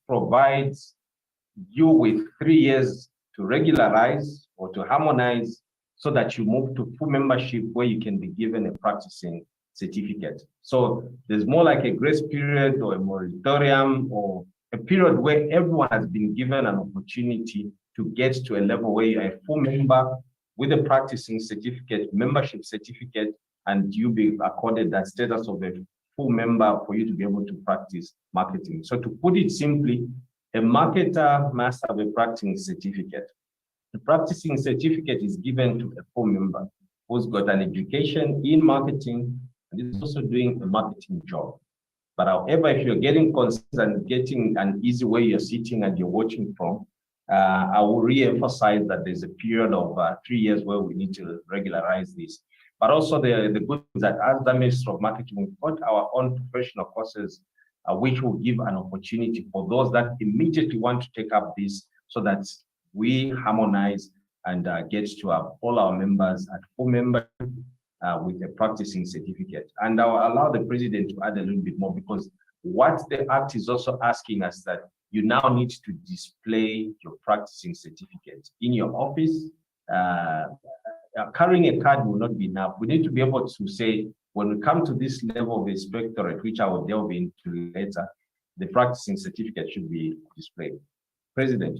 provides you with 3 years to regularize or to harmonize so that you move to full membership where you can be given a practicing certificate. So there's more like a grace period or a moratorium or a period where everyone has been given an opportunity to get to a level where you're a full member with a practicing certificate, membership certificate, and you be accorded that status of a full member for you to be able to practice marketing. So to put it simply, a marketer must have a practicing certificate. The practicing certificate is given to a full member who's got an education in marketing and is also doing a marketing job. But however, if you're getting concerns and getting an easy way you're sitting and you're watching from, I will re-emphasize that there's a period of 3 years where we need to regularize this. But also the good is that as the Minister of Marketing, we've got our own professional courses, which will give an opportunity for those that immediately want to take up this so that we harmonize and get to have all our members at full membership with a practicing certificate. And I'll allow the President to add a little bit more, because what the Act is also asking us that you now need to display your practicing certificate in your office. Carrying a card will not be enough. We need to be able to say, when we come to this level of inspectorate, which I will delve into later, the practicing certificate should be displayed. President.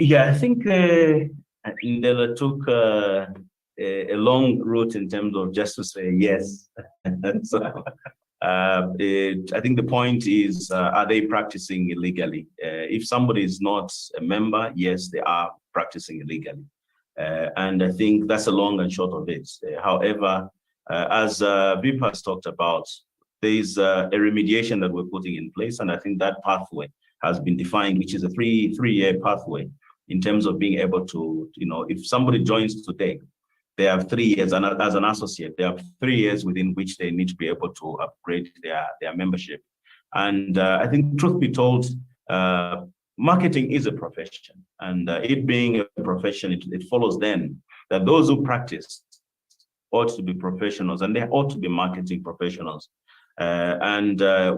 Yeah, I think Ndela took a long route in terms of just to say yes. So I think the point is, are they practicing illegally? If somebody is not a member, yes, they are practicing illegally. And I think that's the long and short of it. However, as VIP has talked about, there is a remediation that we're putting in place, and I think that pathway has been defined, which is a three-year pathway in terms of being able to, if somebody joins today, they have 3 years, and as an associate, they have 3 years within which they need to be able to upgrade their membership. And I think, truth be told, marketing is a profession, and it being a profession, it follows then that those who practice ought to be professionals, and they ought to be marketing professionals.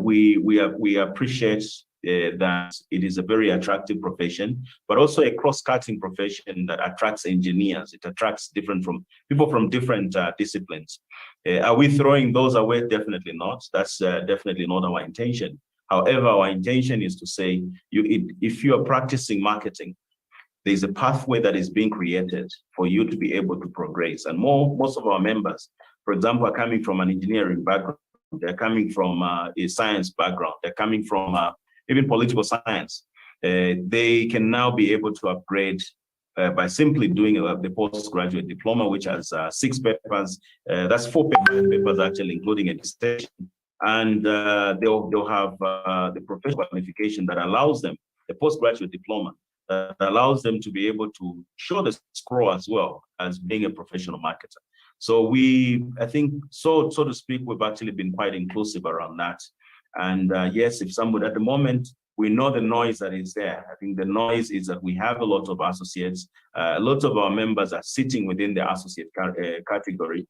We appreciate that it is a very attractive profession, but also a cross-cutting profession that attracts engineers. It attracts people from different disciplines. Are we throwing those away? Definitely not. That's definitely not our intention. However, our intention is to say, if you are practicing marketing, there's a pathway that is being created for you to be able to progress. And most of our members, for example, are coming from an engineering background. They're coming from a science background. They're coming from even political science. They can now be able to upgrade by simply doing the postgraduate diploma, which has 6 papers. That's 4 papers actually, including a dissertation. And they'll have the professional qualification that allows them, the postgraduate diploma, that allows them to be able to show the scroll as well as being a professional marketer. So I think, so to speak, we've actually been quite inclusive around that. And yes, if somebody, at the moment, we know the noise that is there. I think the noise is that we have a lot of associates. A lot of our members are sitting within the associate category.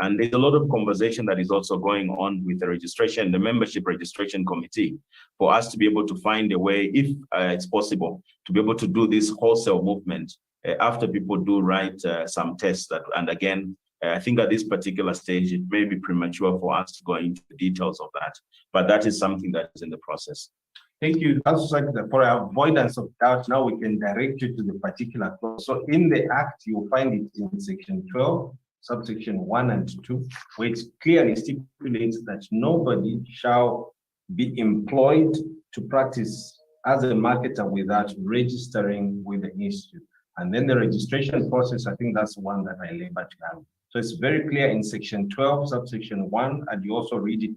And there's a lot of conversation that is also going on with the membership registration committee, for us to be able to find a way, if it's possible, to be able to do this wholesale movement after people do write some tests. And again, I think at this particular stage, it may be premature for us to go into the details of that, but that is something that is in the process. Thank you. For avoidance of doubt, now we can direct you to the particular clause. So in the Act, you'll find it in section 12, subsection 1 and 2, where it clearly stipulates that nobody shall be employed to practice as a marketer without registering with the institute. And then the registration process, I think that's one that I labor to have. So it's very clear in section 12, subsection 1, and you also read it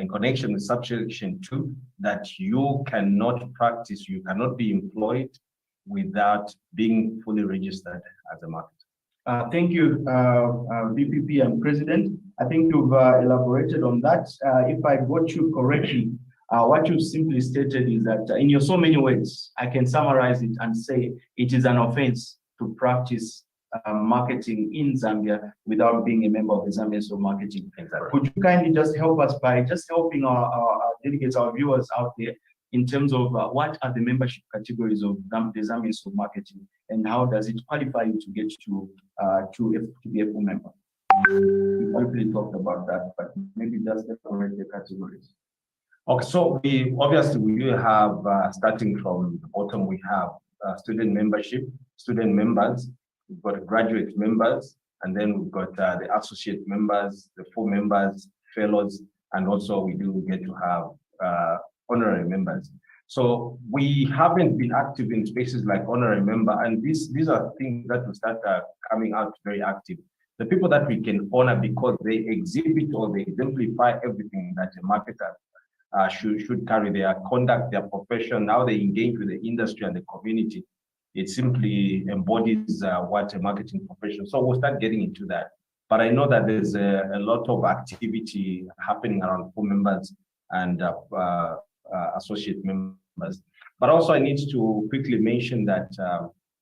in connection with subsection 2, that you cannot practice, you cannot be employed without being fully registered as a marketer. Thank you, VPP and President. I think you've elaborated on that. If I got you correctly, what you simply stated is that in your so many words, I can summarize it and say it is an offense to practice marketing in Zambia without being a member of the Zambian School of Marketing. Exactly. Could you kindly just help us by just helping our delegates, our viewers out there, in terms of what are the membership categories of the Zambian School of Marketing, and how does it qualify you to get to be a full member? We briefly talked about that, but maybe just separate the categories. Okay, so we do have, starting from the bottom, we have student membership, student members, we've got graduate members, and then we've got the associate members, the full members, fellows, and also we do get to have honorary members. So we haven't been active in spaces like honorary member, and these are things that will start coming out very active. The people that we can honor because they exhibit or they exemplify everything that a marketer should carry: their conduct, their profession, how they engage with the industry and the community. It simply embodies what a marketing profession. So we'll start getting into that. But I know that there's a lot of activity happening around full members and associate members. But also I need to quickly mention that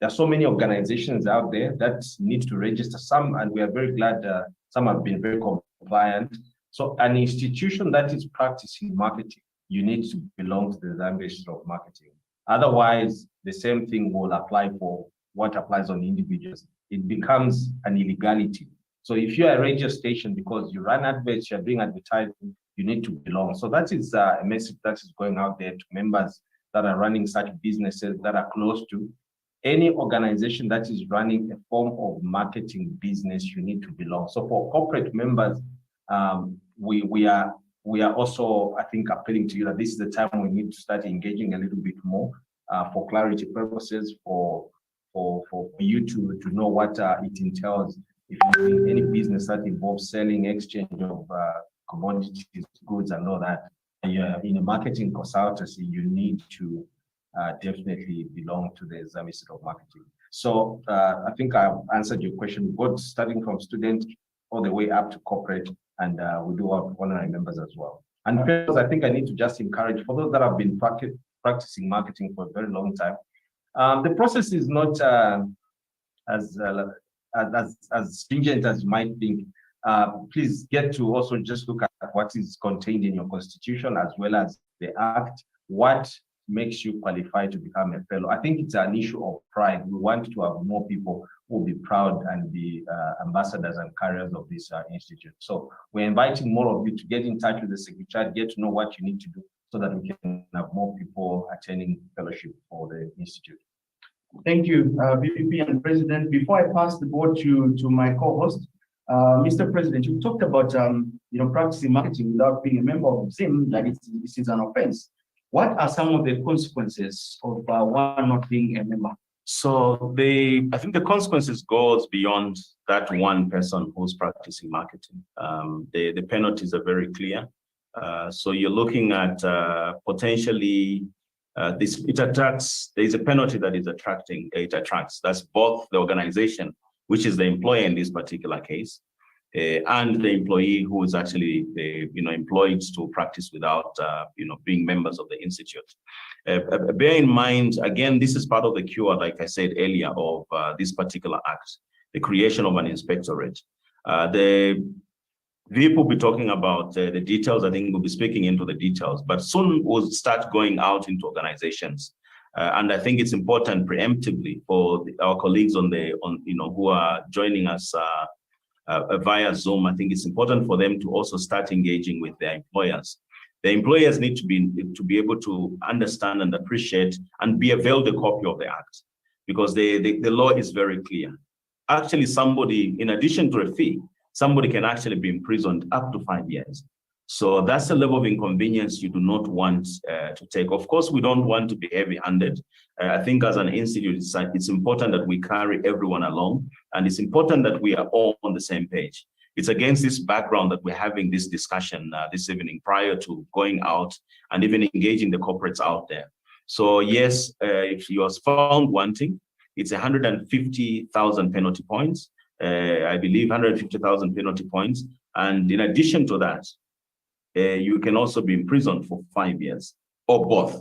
there are so many organizations out there that need to register some, and we are very glad some have been very compliant. So an institution that is practicing marketing, you need to belong to the Zambia Institute of Marketing. Otherwise, the same thing will apply for what applies on individuals. It becomes an illegality. So if you're a radio station because you run adverts, you're doing advertising, you need to belong. So that is a message that is going out there to members that are running such businesses that are close to any organization that is running a form of marketing business. You need to belong. So for corporate members, we are also, I think, appealing to you that this is the time we need to start engaging a little bit more for clarity purposes, for you to know what it entails. If you're doing any business that involves selling, exchange of commodities, goods, and all that, you're in a marketing consultancy, you need to definitely belong to the Zambia Institute of Marketing. So I think I've answered your question, both starting from student all the way up to corporate, and we do have honorary members as well. And first, I think I need to just encourage, for those that have been practicing marketing for a very long time, the process is not as stringent as you might think. Please get to also just look at what is contained in your constitution as well as the act. What makes you qualify to become a fellow? I think it's an issue of pride. We want to have more people who will be proud and be ambassadors and carriers of this institute. So we're inviting more of you to get in touch with the secretariat, get to know what you need to do so that we can have more people attending fellowship for the institute. Thank you, VP and President. Before I pass the board to my co-host, Mr. President, you talked about practicing marketing without being a member of ZIM, that this is an offense. What are some of the consequences of one not being a member? So I think the consequences goes beyond that one person who's practicing marketing. The penalties are very clear. So you're looking at potentially there's a penalty that is it attracts. That's both the organization, which is the employer in this particular case, and the employee who is actually employed to practice without being members of the institute. Bear in mind, again, this is part of the cure, like I said earlier, of this particular act, the creation of an inspectorate. The VIP will be talking about the details. I think we'll be speaking into the details, but soon we'll start going out into organizations. And I think it's important preemptively for our colleagues who are joining us via Zoom. I think it's important for them to also start engaging with their employers. The employers need to be able to understand and appreciate and be availed a copy of the act, because the law is very clear. Actually, somebody, in addition to a fee, somebody can actually be imprisoned up to 5 years. So that's a level of inconvenience you do not want to take. Of course, we don't want to be heavy-handed. I think as an institute, it's important that we carry everyone along, and it's important that we are all on the same page. It's against this background that we're having this discussion this evening prior to going out and even engaging the corporates out there. So yes, if you are found wanting, it's 150,000 penalty points. I believe 150,000 penalty points. And in addition to that, you can also be imprisoned for 5 years or both.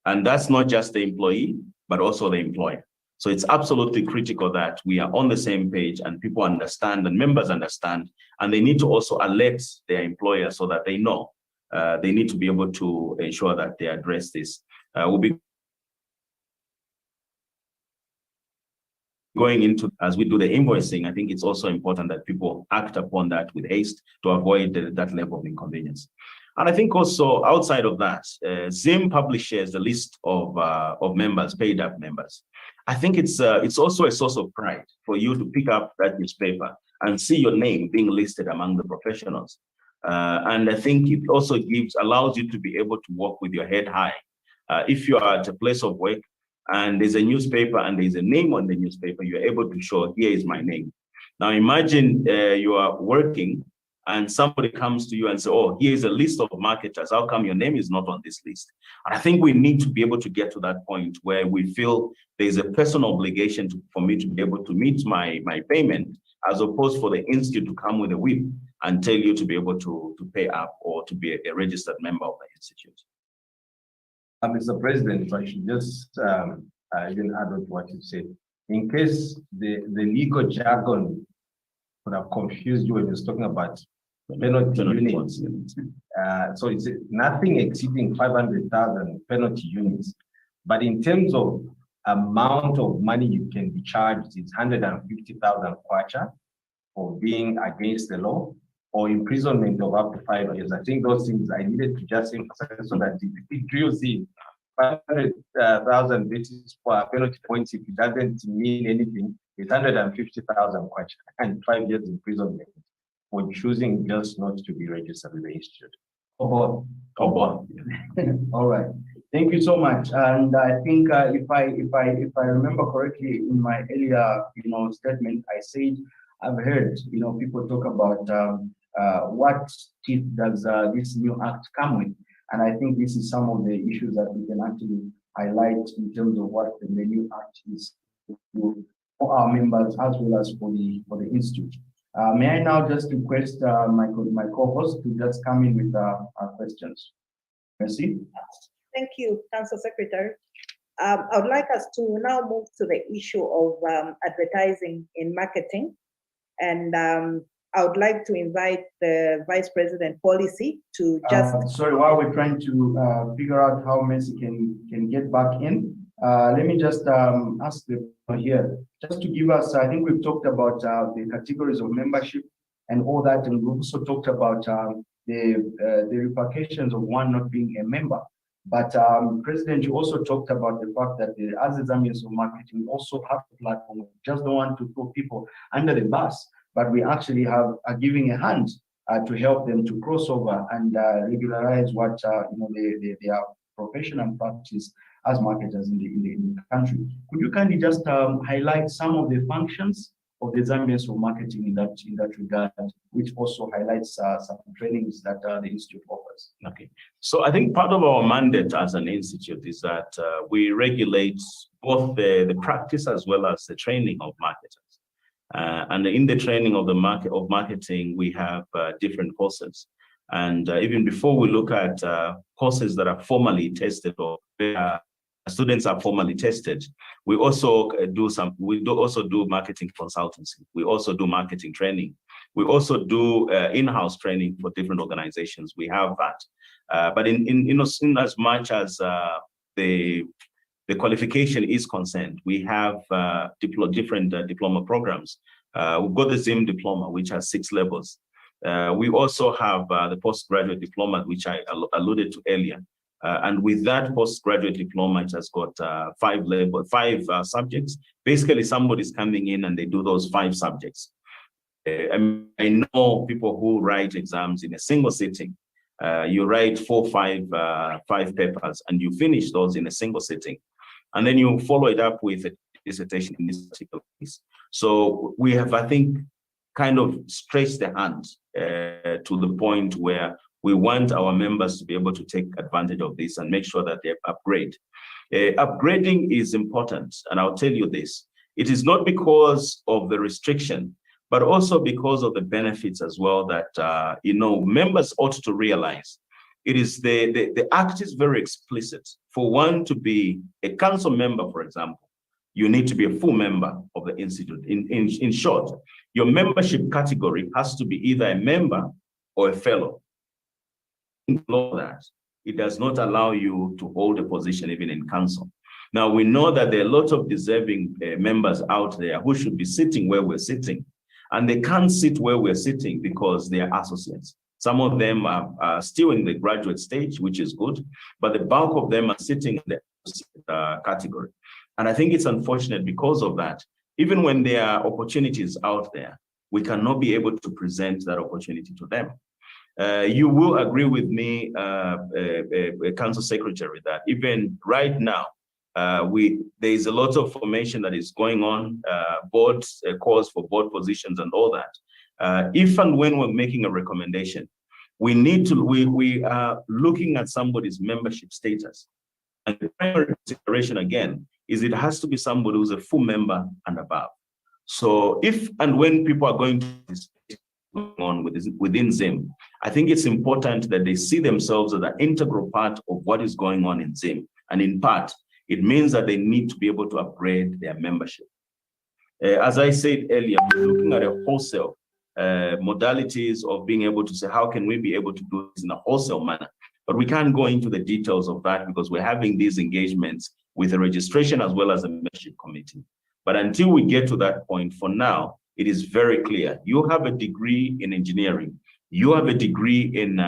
And that's not just the employee, but also the employer. So it's absolutely critical that we are on the same page and people understand and members understand, and they need to also alert their employer so that they know they need to be able to ensure that they address this. We'll be going into, as we do the invoicing, I think it's also important that people act upon that with haste to avoid that level of inconvenience. And I think also outside of that, ZIM publishes the list of members, paid up members. I think it's also a source of pride for you to pick up that newspaper and see your name being listed among the professionals. And I think it also allows you to be able to walk with your head high. If you are at a place of work and there's a newspaper and there's a name on the newspaper, you're able to show, here is my name. Now imagine you are working and somebody comes to you and say, oh, here's a list of marketers. How come your name is not on this list? And I think we need to be able to get to that point where we feel there's a personal obligation for me to be able to meet my payment, as opposed for the institute to come with a whip and tell you to be able to pay up or to be a registered member of the institute. Mr. President, if I should just even add on to what you said, in case the legal jargon would have confused you when you're talking about penalty units. So it's nothing exceeding 500,000 penalty units. But in terms of amount of money you can be charged, it's 150,000 kwacha for being against the law, or imprisonment of up to 5 years. I think those things I needed to just emphasize so that it drills in 500,000 basis penalty points. If it doesn't mean anything, it's 150,000 kwacha and 5 years imprisonment for choosing just not to be registered with the institute. All right. Thank you so much. And I think if I remember correctly in my earlier statement, I said I've heard people talk about what teeth does this new act come with, and I think this is some of the issues that we can actually highlight in terms of what the new act is for our members as well as for the institute. May I now just request my co-host to just come in with our questions. Merci. Thank you, Council Secretary. I would like us to now move to the issue of advertising in marketing. And I would like to invite the Vice President Policy to just... sorry, while we're trying to figure out how Mercy can get back in, let me just ask the here, just to give us, I think we've talked about the categories of membership and all that, and we've also talked about the repercussions of one not being a member. But President, you also talked about the fact that as the Zambians of marketing also have a platform. We just don't want to throw people under the bus, but we actually are giving a hand to help them to cross over and regularize what their profession and practice as marketers in the country. Could you kindly just highlight some of the functions of the Zambians of marketing in that regard, which also highlights some trainings that the institute offers? Okay, so I think part of our mandate as an institute is that we regulate both the practice as well as the training of marketers. And in the training of marketing, we have different courses. And even before we look at courses that are formally tested or students are formally tested, we also do marketing consultancy. We also do marketing training. We also do in-house training for different organizations. We have that. But in as much as the qualification is concerned, we have different diploma programs. We've got the ZIM diploma, which has 6 levels. We also have the postgraduate diploma, which I alluded to earlier. And with that postgraduate diploma, it has got 5 subjects. Basically, somebody's coming in and they do those 5 subjects. I know people who write exams in a single sitting. You write 4 or 5 papers and you finish those in a single sitting. And then you follow it up with a dissertation in this particular case. So we have, I think, kind of stretched the hands to the point where we want our members to be able to take advantage of this and make sure that they upgrade. Upgrading is important, and I'll tell you this. It is not because of the restriction, but also because of the benefits as well that members ought to realize. It is the act is very explicit. For one to be a council member, for example, you need to be a full member of the institute. In short, your membership category has to be either a member or a fellow. below that, it does not allow you to hold a position even in council. Now, we know that there are lots of deserving members out there who should be sitting where we're sitting, and they can't sit where we're sitting because they are associates. Some of them are still in the graduate stage, which is good, but the bulk of them are sitting in the associate category. And I think it's unfortunate because of that. Even when there are opportunities out there, we cannot be able to present that opportunity to them. You will agree with me, Council Secretary, that even right now, there is a lot of formation that is going on, boards, calls for board positions and all that. If and when we're making a recommendation, we are looking at somebody's membership status. And the primary consideration again is it has to be somebody who's a full member and above. So if and when people are going to on within ZIM, I think it's important that they see themselves as an integral part of what is going on in ZIM. And in part, it means that they need to be able to upgrade their membership. As I said earlier, we're looking at a wholesale modalities of being able to say, how can we be able to do this in a wholesale manner? But we can't go into the details of that because we're having these engagements with the registration as well as the membership committee. But until we get to that point, for now, it is very clear. You have a degree in engineering. You have a degree in,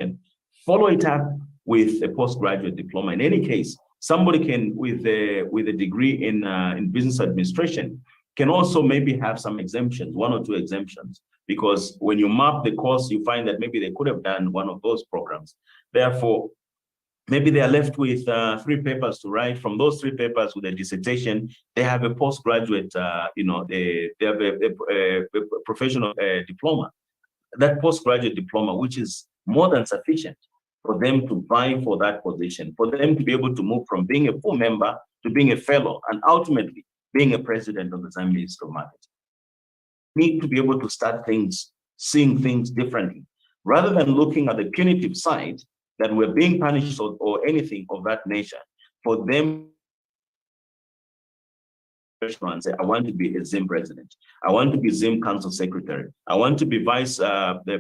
and follow it up with a postgraduate diploma. In any case, somebody can, with a degree in business administration, can also maybe have some exemptions, 1 or 2 exemptions, because when you map the course, you find that maybe they could have done one of those programs. Therefore, maybe they are left with 3 papers to write. From those 3 papers with a dissertation, they have a postgraduate, they have a professional diploma. That postgraduate diploma, which is more than sufficient for them to vie for that position, for them to be able to move from being a full member to being a fellow, and ultimately being a president of the Zambia Institute of Marketing. Need to be able to start things, seeing things differently, rather than looking at the punitive side that we're being punished or anything of that nature. For them and say, I want to be a ZIM president. I want to be ZIM council secretary. I want to be vice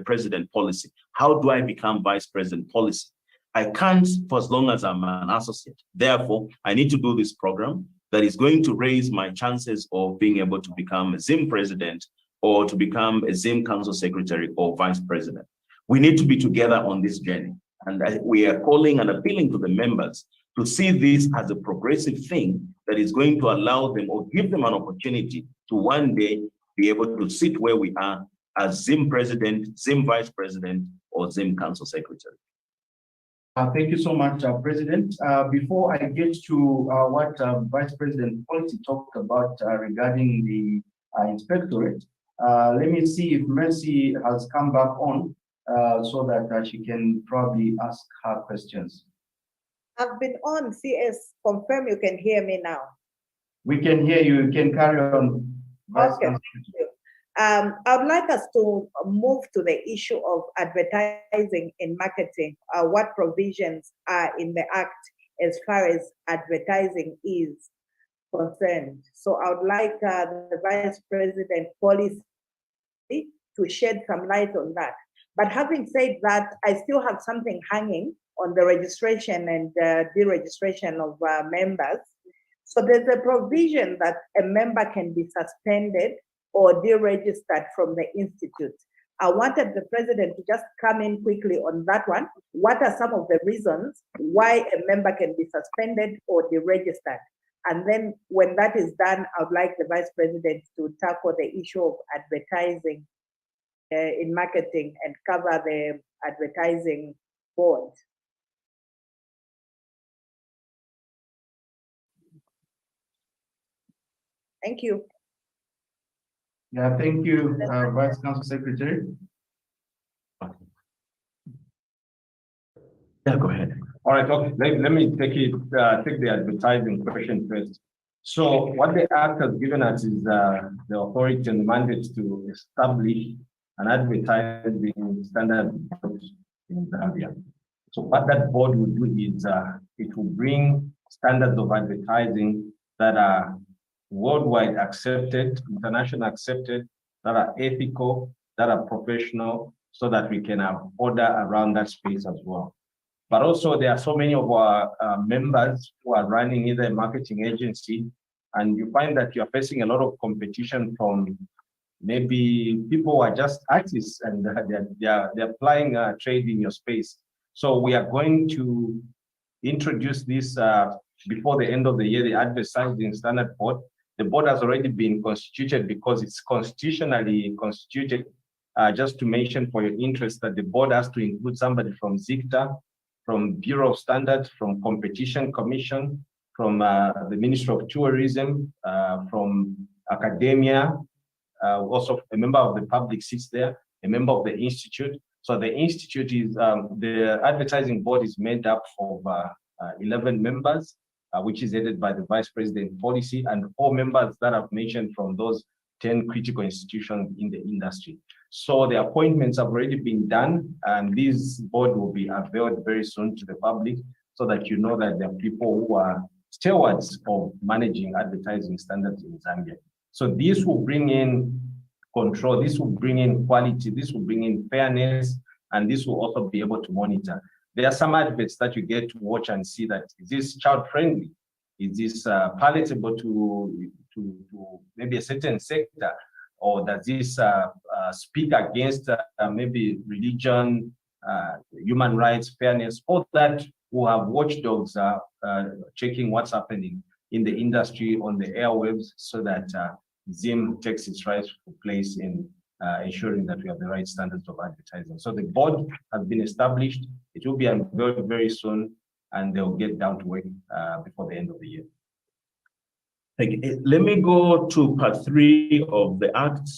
president policy. How do I become vice president policy? I can't for as long as I'm an associate. Therefore, I need to do this program that is going to raise my chances of being able to become a ZIM president or to become a ZIM council secretary or vice president. We need to be together on this journey. And we are calling and appealing to the members to see this as a progressive thing that is going to allow them or give them an opportunity to one day be able to sit where we are as ZIM president, ZIM vice president, or ZIM council secretary. Thank you so much, President. Before I get to what Vice President Policy talked about regarding the inspectorate, let me see if Mercy has come back on so that she can probably ask her questions. I've been on. CS, confirm you can hear me now. We can hear you. You can carry on. Okay, thank you. I would like us to move to the issue of advertising in marketing. What provisions are in the Act as far as advertising is concerned? So I would like the Vice President Policy to shed some light on that. But having said that, I still have something hanging on the registration and deregistration of members. So there's a provision that a member can be suspended or deregistered from the institute. I wanted the president to just come in quickly on that one. What are some of the reasons why a member can be suspended or deregistered? And then when that is done, I would like the vice president to tackle the issue of advertising in marketing and cover the advertising board. Thank you. Yeah, thank you, Vice Council Secretary. Yeah, go ahead. All right, okay. Let me take the advertising question first. So what the Act has given us is the authority and the mandate to establish an advertising standard board in Zambia. So what that board will do is it will bring standards of advertising that are worldwide accepted, international accepted, that are ethical, that are professional, so that we can have order around that space as well. But also there are so many of our members who are running either a marketing agency, and you find that you're facing a lot of competition from maybe people who are just artists and they're applying trade in your space. So we are going to introduce this before the end of the year, the advertising standard board. The board has already been constituted because it's constitutionally constituted. Just to mention for your interest that the board has to include somebody from ZICTA, from Bureau of Standards, from Competition Commission, from the Ministry of Tourism, from academia, also a member of the public sits there, a member of the institute. So the institute is, the advertising board is made up of 11 members, which is headed by the vice president policy, and 4 members that I've mentioned from those 10 critical institutions in the industry. So the appointments have already been done, and this board will be unveiled very soon to the public so that you know that there are people who are stewards of managing advertising standards in Zambia. So this will bring in control, this will bring in quality, this will bring in fairness, and this will also be able to monitor. There are some adverts that you get to watch and see that, is this child friendly? Is this palatable to maybe a certain sector? Or does this speak against maybe religion, human rights, fairness? All that who have watchdogs checking what's happening in the industry on the airwaves so that ZIM takes its rightful place in ensuring that we have the right standards of advertising. So the board has been established. It will be unveiled very soon, and they'll get down to work before the end of the year. Thank you. Let me go to part 3 of the Act,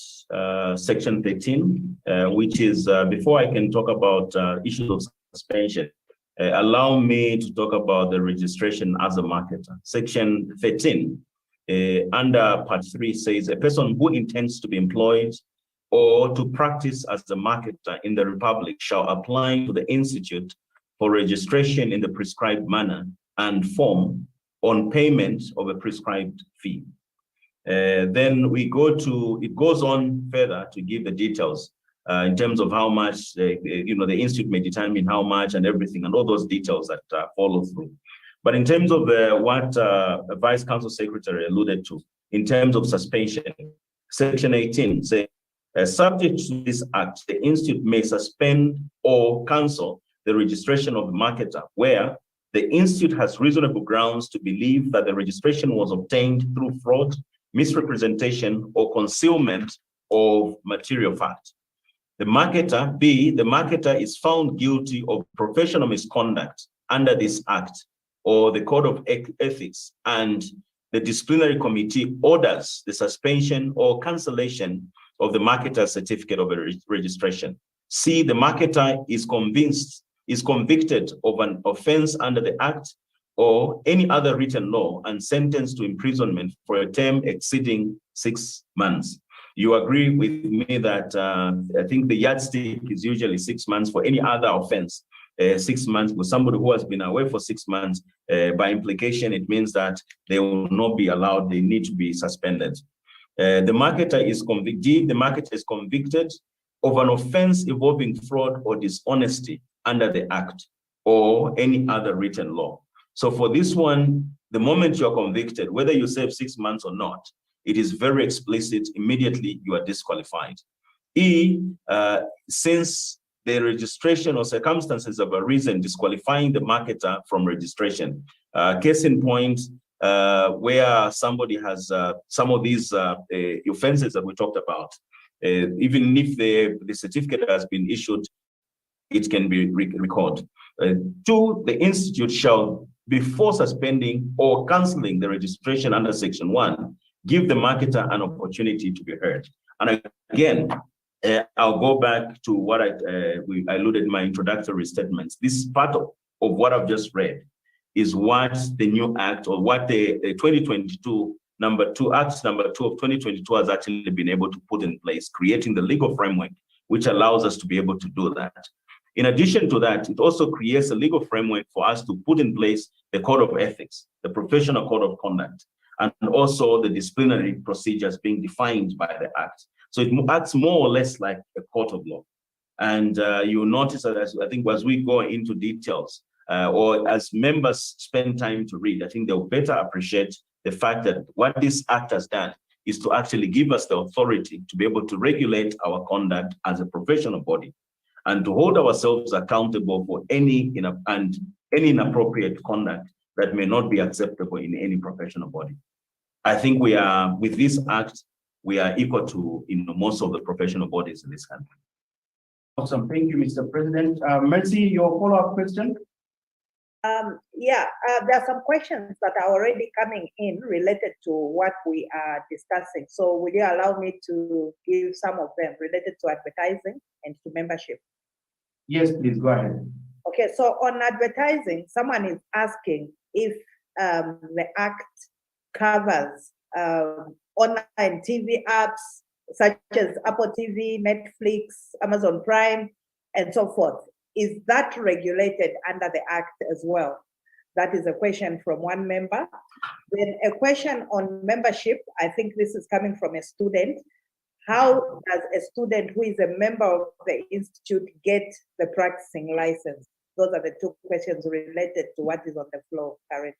section 13, which is, before I can talk about issues of suspension, allow me to talk about the registration as a marketer. Section 13, under part 3 says, a person who intends to be employed or to practice as a marketer in the Republic shall apply to the Institute for registration in the prescribed manner and form on payment of a prescribed fee. Then we go to, it goes on further to give the details in terms of how much, the institute may determine how much and everything, and all those details that follow through. But in terms of what Vice Council Secretary alluded to, in terms of suspension, Section 18 says, subject to this act, the institute may suspend or cancel the registration of the marketer where the institute has reasonable grounds to believe that the registration was obtained through fraud, misrepresentation, or concealment of material fact. The marketer, B, the marketer is found guilty of professional misconduct under this act or the Code of Ethics, and the disciplinary committee orders the suspension or cancellation of the marketer's certificate of registration. C, the marketer is convicted of an offense under the Act or any other written law and sentenced to imprisonment for a term exceeding 6 months. You agree with me that I think the yardstick is usually 6 months for any other offense. 6 months with somebody who has been away for 6 months, by implication, it means that they will not be allowed, they need to be suspended. The marketer is convicted, the marketer is convicted of an offense involving fraud or dishonesty under the Act or any other written law. So for this one, the moment you're convicted, whether you serve 6 months or not, it is very explicit, immediately you are disqualified. E, since the registration or circumstances have arisen disqualifying the marketer from registration. Case in point, where somebody has some of these offenses that we talked about, even if the certificate has been issued, it can be recalled. 2, the institute shall, before suspending or cancelling the registration under Section 1, give the marketer an opportunity to be heard. And again, I'll go back to what I alluded in my introductory statements. This part of what I've just read is what the new act, or what the 2022 Act number 2 of 2022 has actually been able to put in place, creating the legal framework which allows us to be able to do that. In addition to that, it also creates a legal framework for us to put in place the Code of Ethics, the Professional Code of Conduct, and also the disciplinary procedures being defined by the Act. So it acts more or less like a court of law. And you'll notice that I think as we go into details, or as members spend time to read, I think they'll better appreciate the fact that what this act has done is to actually give us the authority to be able to regulate our conduct as a professional body and to hold ourselves accountable for any inappropriate conduct that may not be acceptable in any professional body. I think we are, with this act, we are equal to most of the professional bodies in this country. Awesome. Thank you, Mr. President. Mercy, your follow-up question? There are some questions that are already coming in related to what we are discussing. So will you allow me to give some of them related to advertising and to membership? Yes, please, go ahead. Okay, so on advertising, someone is asking if the act covers online TV apps such as Apple TV, Netflix, Amazon Prime, and so forth. Is that regulated under the act as well? That is a question from one member. Then a question on membership, I think this is coming from a student. How does a student who is a member of the institute get the practicing license? Those are the two questions related to what is on the floor currently.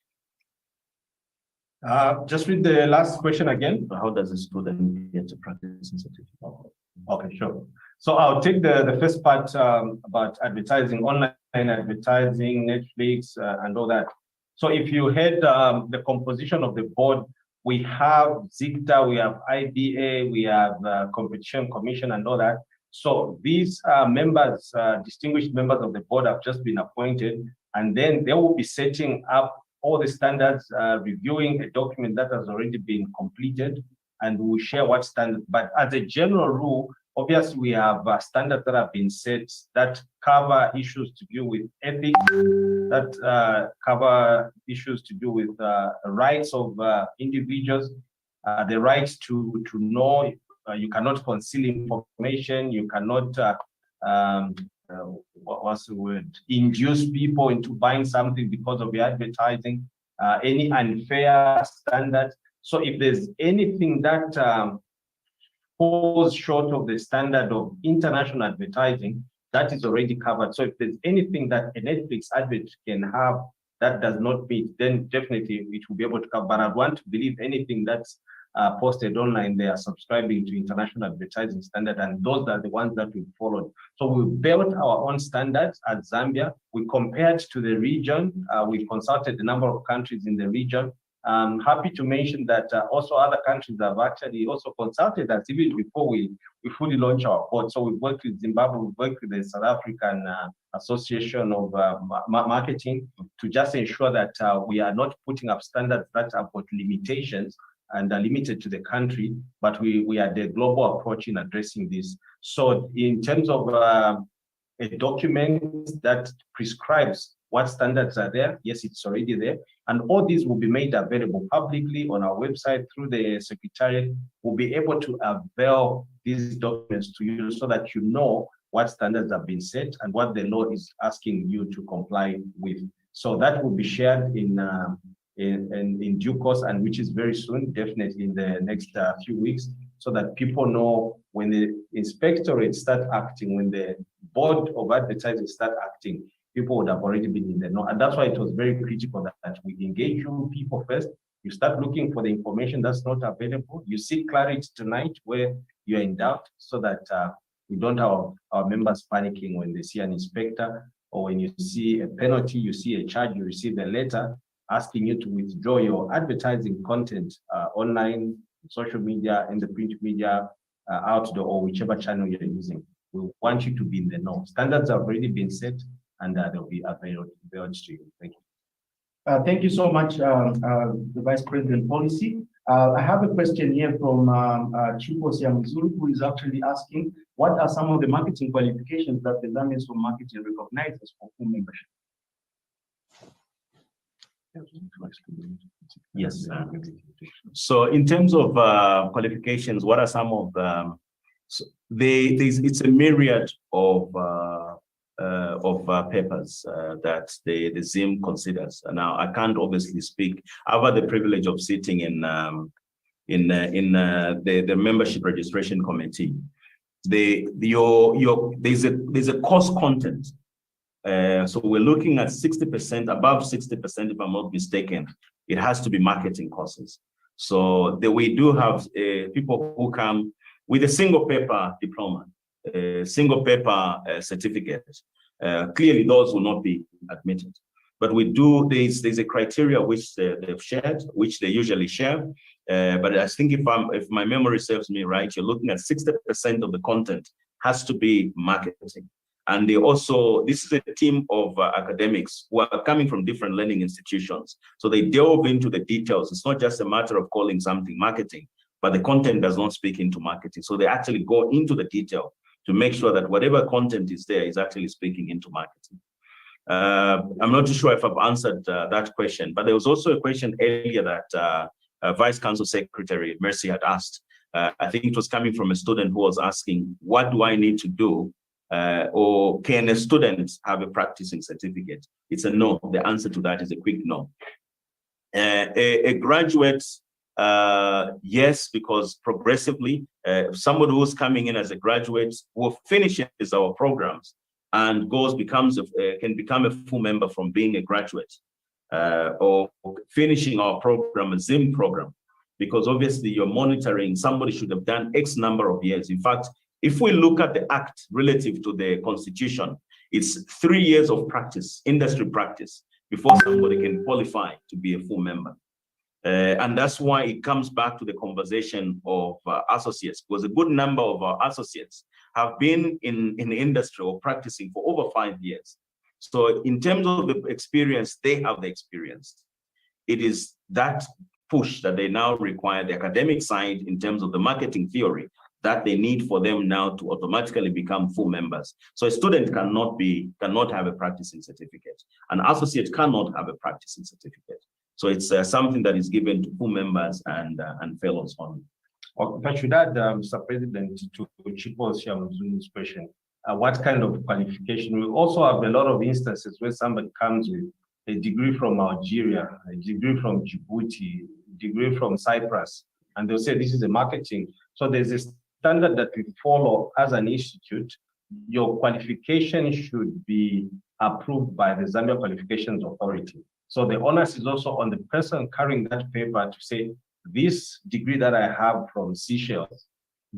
Just read the last question again. How does a student get a practicing certificate? Okay, sure. So I'll take the first part about advertising, online advertising, Netflix, and all that. So if you had the composition of the board, we have ZICTA, we have IBA, we have Competition Commission and all that. So these members, distinguished members of the board have just been appointed, and then they will be setting up all the standards, reviewing a document that has already been completed, and we will share what standards. But as a general rule, obviously we have standards that have been set that cover issues to do with ethics, that cover issues to do with rights of individuals, the rights to know. You cannot conceal information, you cannot what's the word, induce people into buying something because of the advertising, any unfair standard. So if there's anything that falls short of the standard of international advertising, that is already covered. So if there's anything that a Netflix advert can have that does not meet, then definitely it will be able to cover. But I want to believe anything that's posted online, they are subscribing to international advertising standard, and those are the ones that we followed. So we built our own standards at Zambia. We compared to the region. We consulted a number of countries in the region. I'm happy to mention that also other countries have actually also consulted us even before we fully launch our board. So we've worked with Zimbabwe, we've worked with the South African Association of Marketing to just ensure that we are not putting up standards that have got limitations and are limited to the country, but we are the global approach in addressing this. So in terms of a document that prescribes what standards are there, yes, it's already there. And all these will be made available publicly on our website through the Secretariat. We'll be able to avail these documents to you so that you know what standards have been set and what the law is asking you to comply with. So that will be shared in due course, and which is very soon, definitely in the next few weeks, so that people know when the inspectorate start acting, when the board of advertising start acting, people would have already been in the know. And that's why it was very critical that we engage you people first. You start looking for the information that's not available. You seek clarity tonight where you're in doubt, so that we don't have our members panicking when they see an inspector, or when you see a penalty, you see a charge, you receive a letter asking you to withdraw your advertising content online, social media, in the print media, outdoor, or whichever channel you're using. We want you to be in the know. Standards have already been set, and they'll be available to you. Thank you. Thank you so much, the Vice President Policy. I have a question here from Chico Siamuzuru, who is actually asking, what are some of the marketing qualifications that the Zambians for Marketing recognizes for full membership? Yes. So in terms of qualifications, what are some of them? It's a myriad of papers that the ZIM considers. Now, I can't obviously speak. I've had the privilege of sitting in the membership registration committee. there's a course content. So we're looking at 60%, above 60%, if I'm not mistaken. It has to be marketing courses. So we do have people who come with a single paper diploma, single paper certificate. Clearly, those will not be admitted. But we do, there's a criteria which they've shared, which they usually share. But I think if my memory serves me right, you're looking at 60% of the content has to be marketing. And they also, this is a team of academics who are coming from different learning institutions. So they delve into the details. It's not just a matter of calling something marketing, but the content does not speak into marketing. So they actually go into the detail to make sure that whatever content is there is actually speaking into marketing. I'm not too sure if I've answered that question, but there was also a question earlier that Vice Council Secretary Mercy had asked. I think it was coming from a student who was asking, what do I need to do? Or can a student have a practicing certificate? It's a no. The answer to that is a quick no. A graduate, yes, because progressively, somebody who's coming in as a graduate will finish our programs and can become a full member from being a graduate, or finishing our program, a ZIM program, because obviously you're monitoring, somebody should have done X number of years. In fact, if we look at the act relative to the constitution, it's 3 years of practice, industry practice, before somebody can qualify to be a full member. And that's why it comes back to the conversation of associates, because a good number of our associates have been in the industry or practicing for over 5 years. So in terms of the experience, they have the experience. It is that push that they now require, the academic side in terms of the marketing theory, that they need for them now to automatically become full members. So a student cannot have a practicing certificate. An associate cannot have a practicing certificate. So it's something that is given to full members and fellows only. If I should add, Mr. President, to Chipo Siamuzulu's question, what kind of qualification? We also have a lot of instances where somebody comes with a degree from Algeria, a degree from Djibouti, a degree from Cyprus, and they'll say this is a marketing. So there's a standard that we follow as an institute. Your qualification should be approved by the Zambia Qualifications Authority. So the onus is also on the person carrying that paper to say, this degree that I have from Seychelles,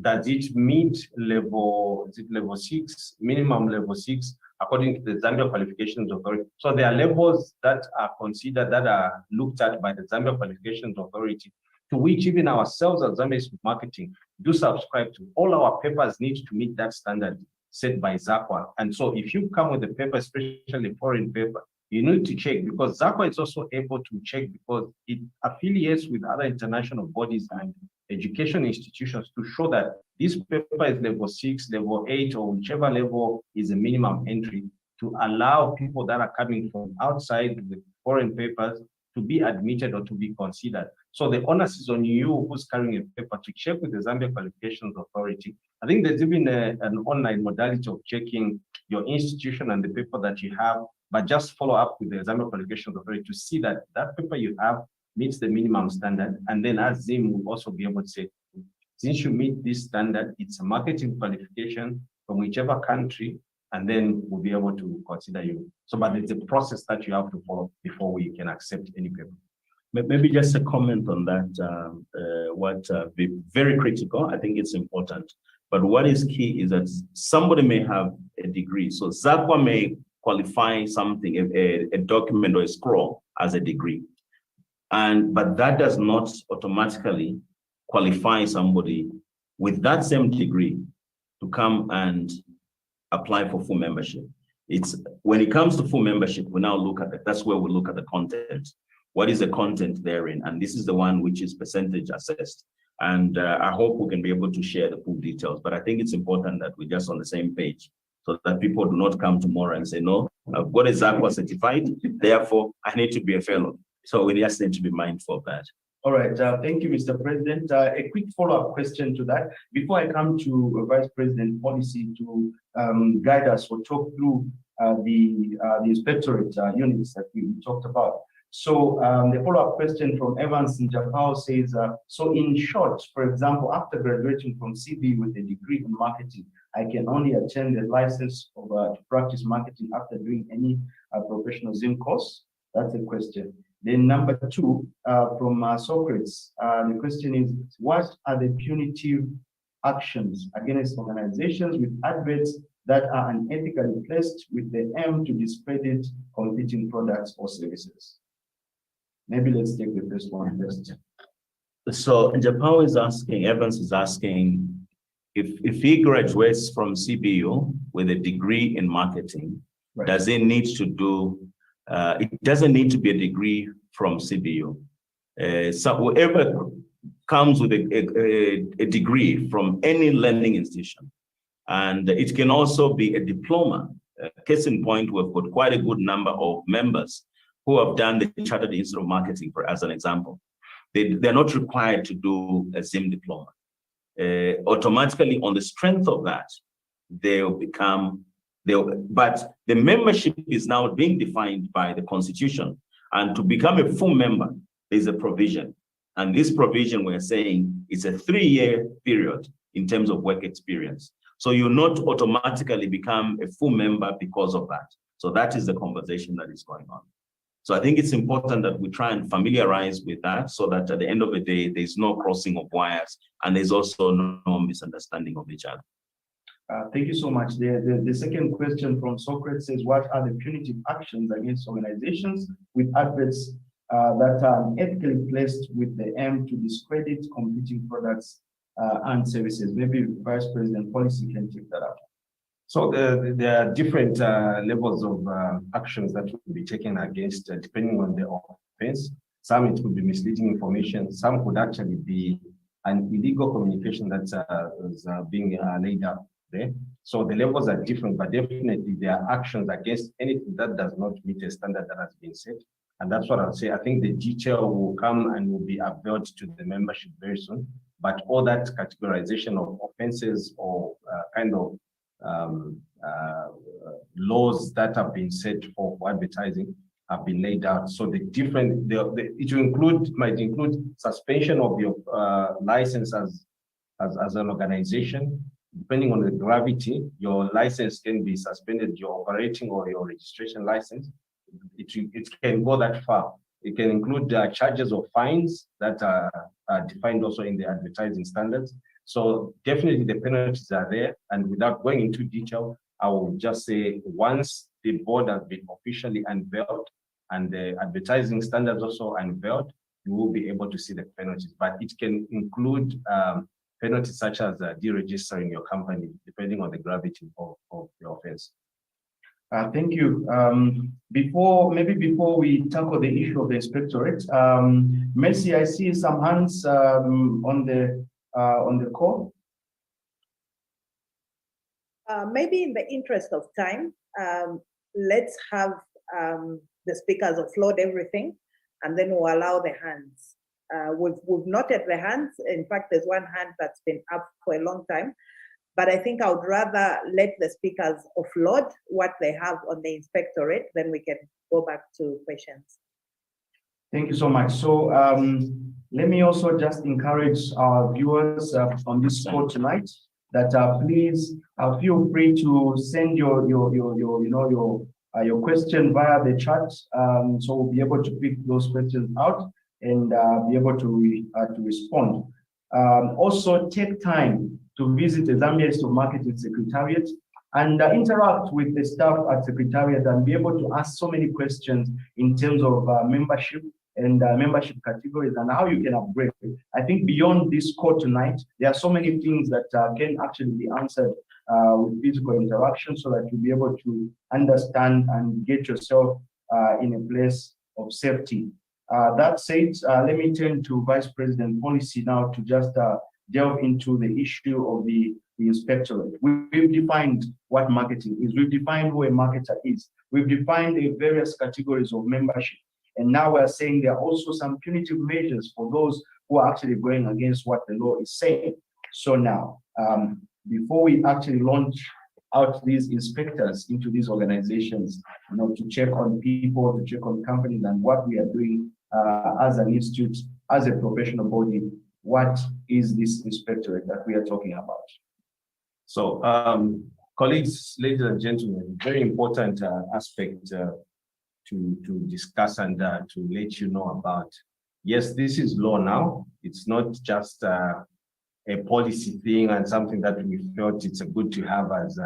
does it meet level 6, minimum level 6, according to the Zambia Qualifications Authority? So there are levels that are considered, that are looked at by the Zambia Qualifications Authority, to which even ourselves at Zambia Institute of Marketing do subscribe to. All our papers need to meet that standard set by ZAQA. And so if you come with a paper, especially foreign paper, you need to check, because ZAQA is also able to check, because it affiliates with other international bodies and education institutions to show that this paper is level 6, level 8, or whichever level is a minimum entry, to allow people that are coming from outside with foreign papers to be admitted or to be considered. So the onus is on you who's carrying a paper to check with the Zambia Qualifications Authority. I think there's even an online modality of checking your institution and the paper that you have, but just follow up with the Zambia Qualifications Authority to see that that paper you have meets the minimum standard. And then as ZIM will also be able to say, since you meet this standard, it's a marketing qualification from whichever country, and then we'll be able to consider you. So, but it's a process that you have to follow before we can accept any paper. Maybe just a comment on that, be very critical. I think it's important. But what is key is that somebody may have a degree. So ZAQA may qualify something, a document or a scroll as a degree. But that does not automatically qualify somebody with that same degree to come and apply for full membership. It's when it comes to full membership, we now look at it. That's where we look at the content. What is the content therein? And this is the one which is percentage assessed. And I hope we can be able to share the full details. But I think it's important that we're just on the same page, so that people do not come tomorrow and say, no, I've got a ZAQA certified, therefore I need to be a fellow. So we just need to be mindful of that. All right, thank you, Mr. President. A quick follow-up question to that. Before I come to Vice President Policy to guide us or talk through the inspectorate units that we talked about. So the follow-up question from Evans Njapao says, so in short, for example, after graduating from CB with a degree in marketing, I can only attend the license of, to practice marketing after doing any professional ZIM course? That's the question. Then number two, from Socrates, the question is, what are the punitive actions against organizations with adverts that are unethically placed with the aim to discredit competing products or services? Maybe let's take the first one first. So Japan is asking, Evans is asking, if he graduates from CBU with a degree in marketing, Right. does he need to do, it doesn't need to be a degree from CBU. So whoever comes with a degree from any learning institution, and it can also be a diploma. Case in point, we've got quite a good number of members who have done the Chartered Institute of Marketing, as an example. They're not required to do a ZIM diploma. Automatically, on the strength of that, but the membership is now being defined by the Constitution. And to become a full member, there's a provision. And this provision, we're saying, is a 3-year period in terms of work experience. So you not automatically become a full member because of that. So that is the conversation that is going on. So I think it's important that we try and familiarize with that so that at the end of the day, there's no crossing of wires and there's also no misunderstanding of each other. Thank you so much. The second question from Socrates says, what are the punitive actions against organizations with adverts that are unethically placed with the aim to discredit competing products and services? Maybe Vice President Policy can take that up. So there are different levels of actions that will be taken against, depending on the offense. Some it could be misleading information. Some could actually be an illegal communication that is being laid out there. So the levels are different, but definitely there are actions against anything that does not meet a standard that has been set. And that's what I'll say. I think the detail will come and will be available to the membership very soon. But all that categorization of offenses or kind of laws that have been set for advertising have been laid out. So the different, it might include suspension of your license as an organization. Depending on the gravity, your license can be suspended, your operating or your registration license. It can go that far. It can include charges or fines that are defined also in the advertising standards. So definitely the penalties are there. And without going into detail, I will just say once the board has been officially unveiled and the advertising standards also unveiled, you will be able to see the penalties. But it can include penalties such as deregistering your company, depending on the gravity of the offense. Thank you. Before we tackle the issue of the inspectorate, Mercy, I see some hands on the call. Maybe in the interest of time, let's have the speakers offload everything, and then we'll allow the hands. We've noted the hands. In fact, there's one hand that's been up for a long time. But I think I would rather let the speakers offload what they have on the inspectorate, then we can go back to questions. Thank you so much. So let me also just encourage our viewers on this call tonight that please feel free to send your question via the chat. So we'll be able to pick those questions out and be able to respond. Also take time to visit the Zambia Institute of Marketing Secretariat and interact with the staff at Secretariat and be able to ask so many questions in terms of membership and membership categories and how you can upgrade. I think beyond this call tonight, there are so many things that can actually be answered with physical interaction so that you'll be able to understand and get yourself in a place of safety. That said, let me turn to Vice President Policy now to just delve into the issue of the inspectorate. We've defined what marketing is. We've defined who a marketer is. We've defined the various categories of membership. And now we're saying there are also some punitive measures for those who are actually going against what the law is saying. So now, before we actually launch out these inspectors into these organizations, to check on people, to check on companies and what we are doing as an institute, as a professional body, what is this inspectorate that we are talking about? So, colleagues, ladies and gentlemen, very important aspect to discuss and to let you know about. Yes, this is law now. It's not just a policy thing and something that we felt it's good to have as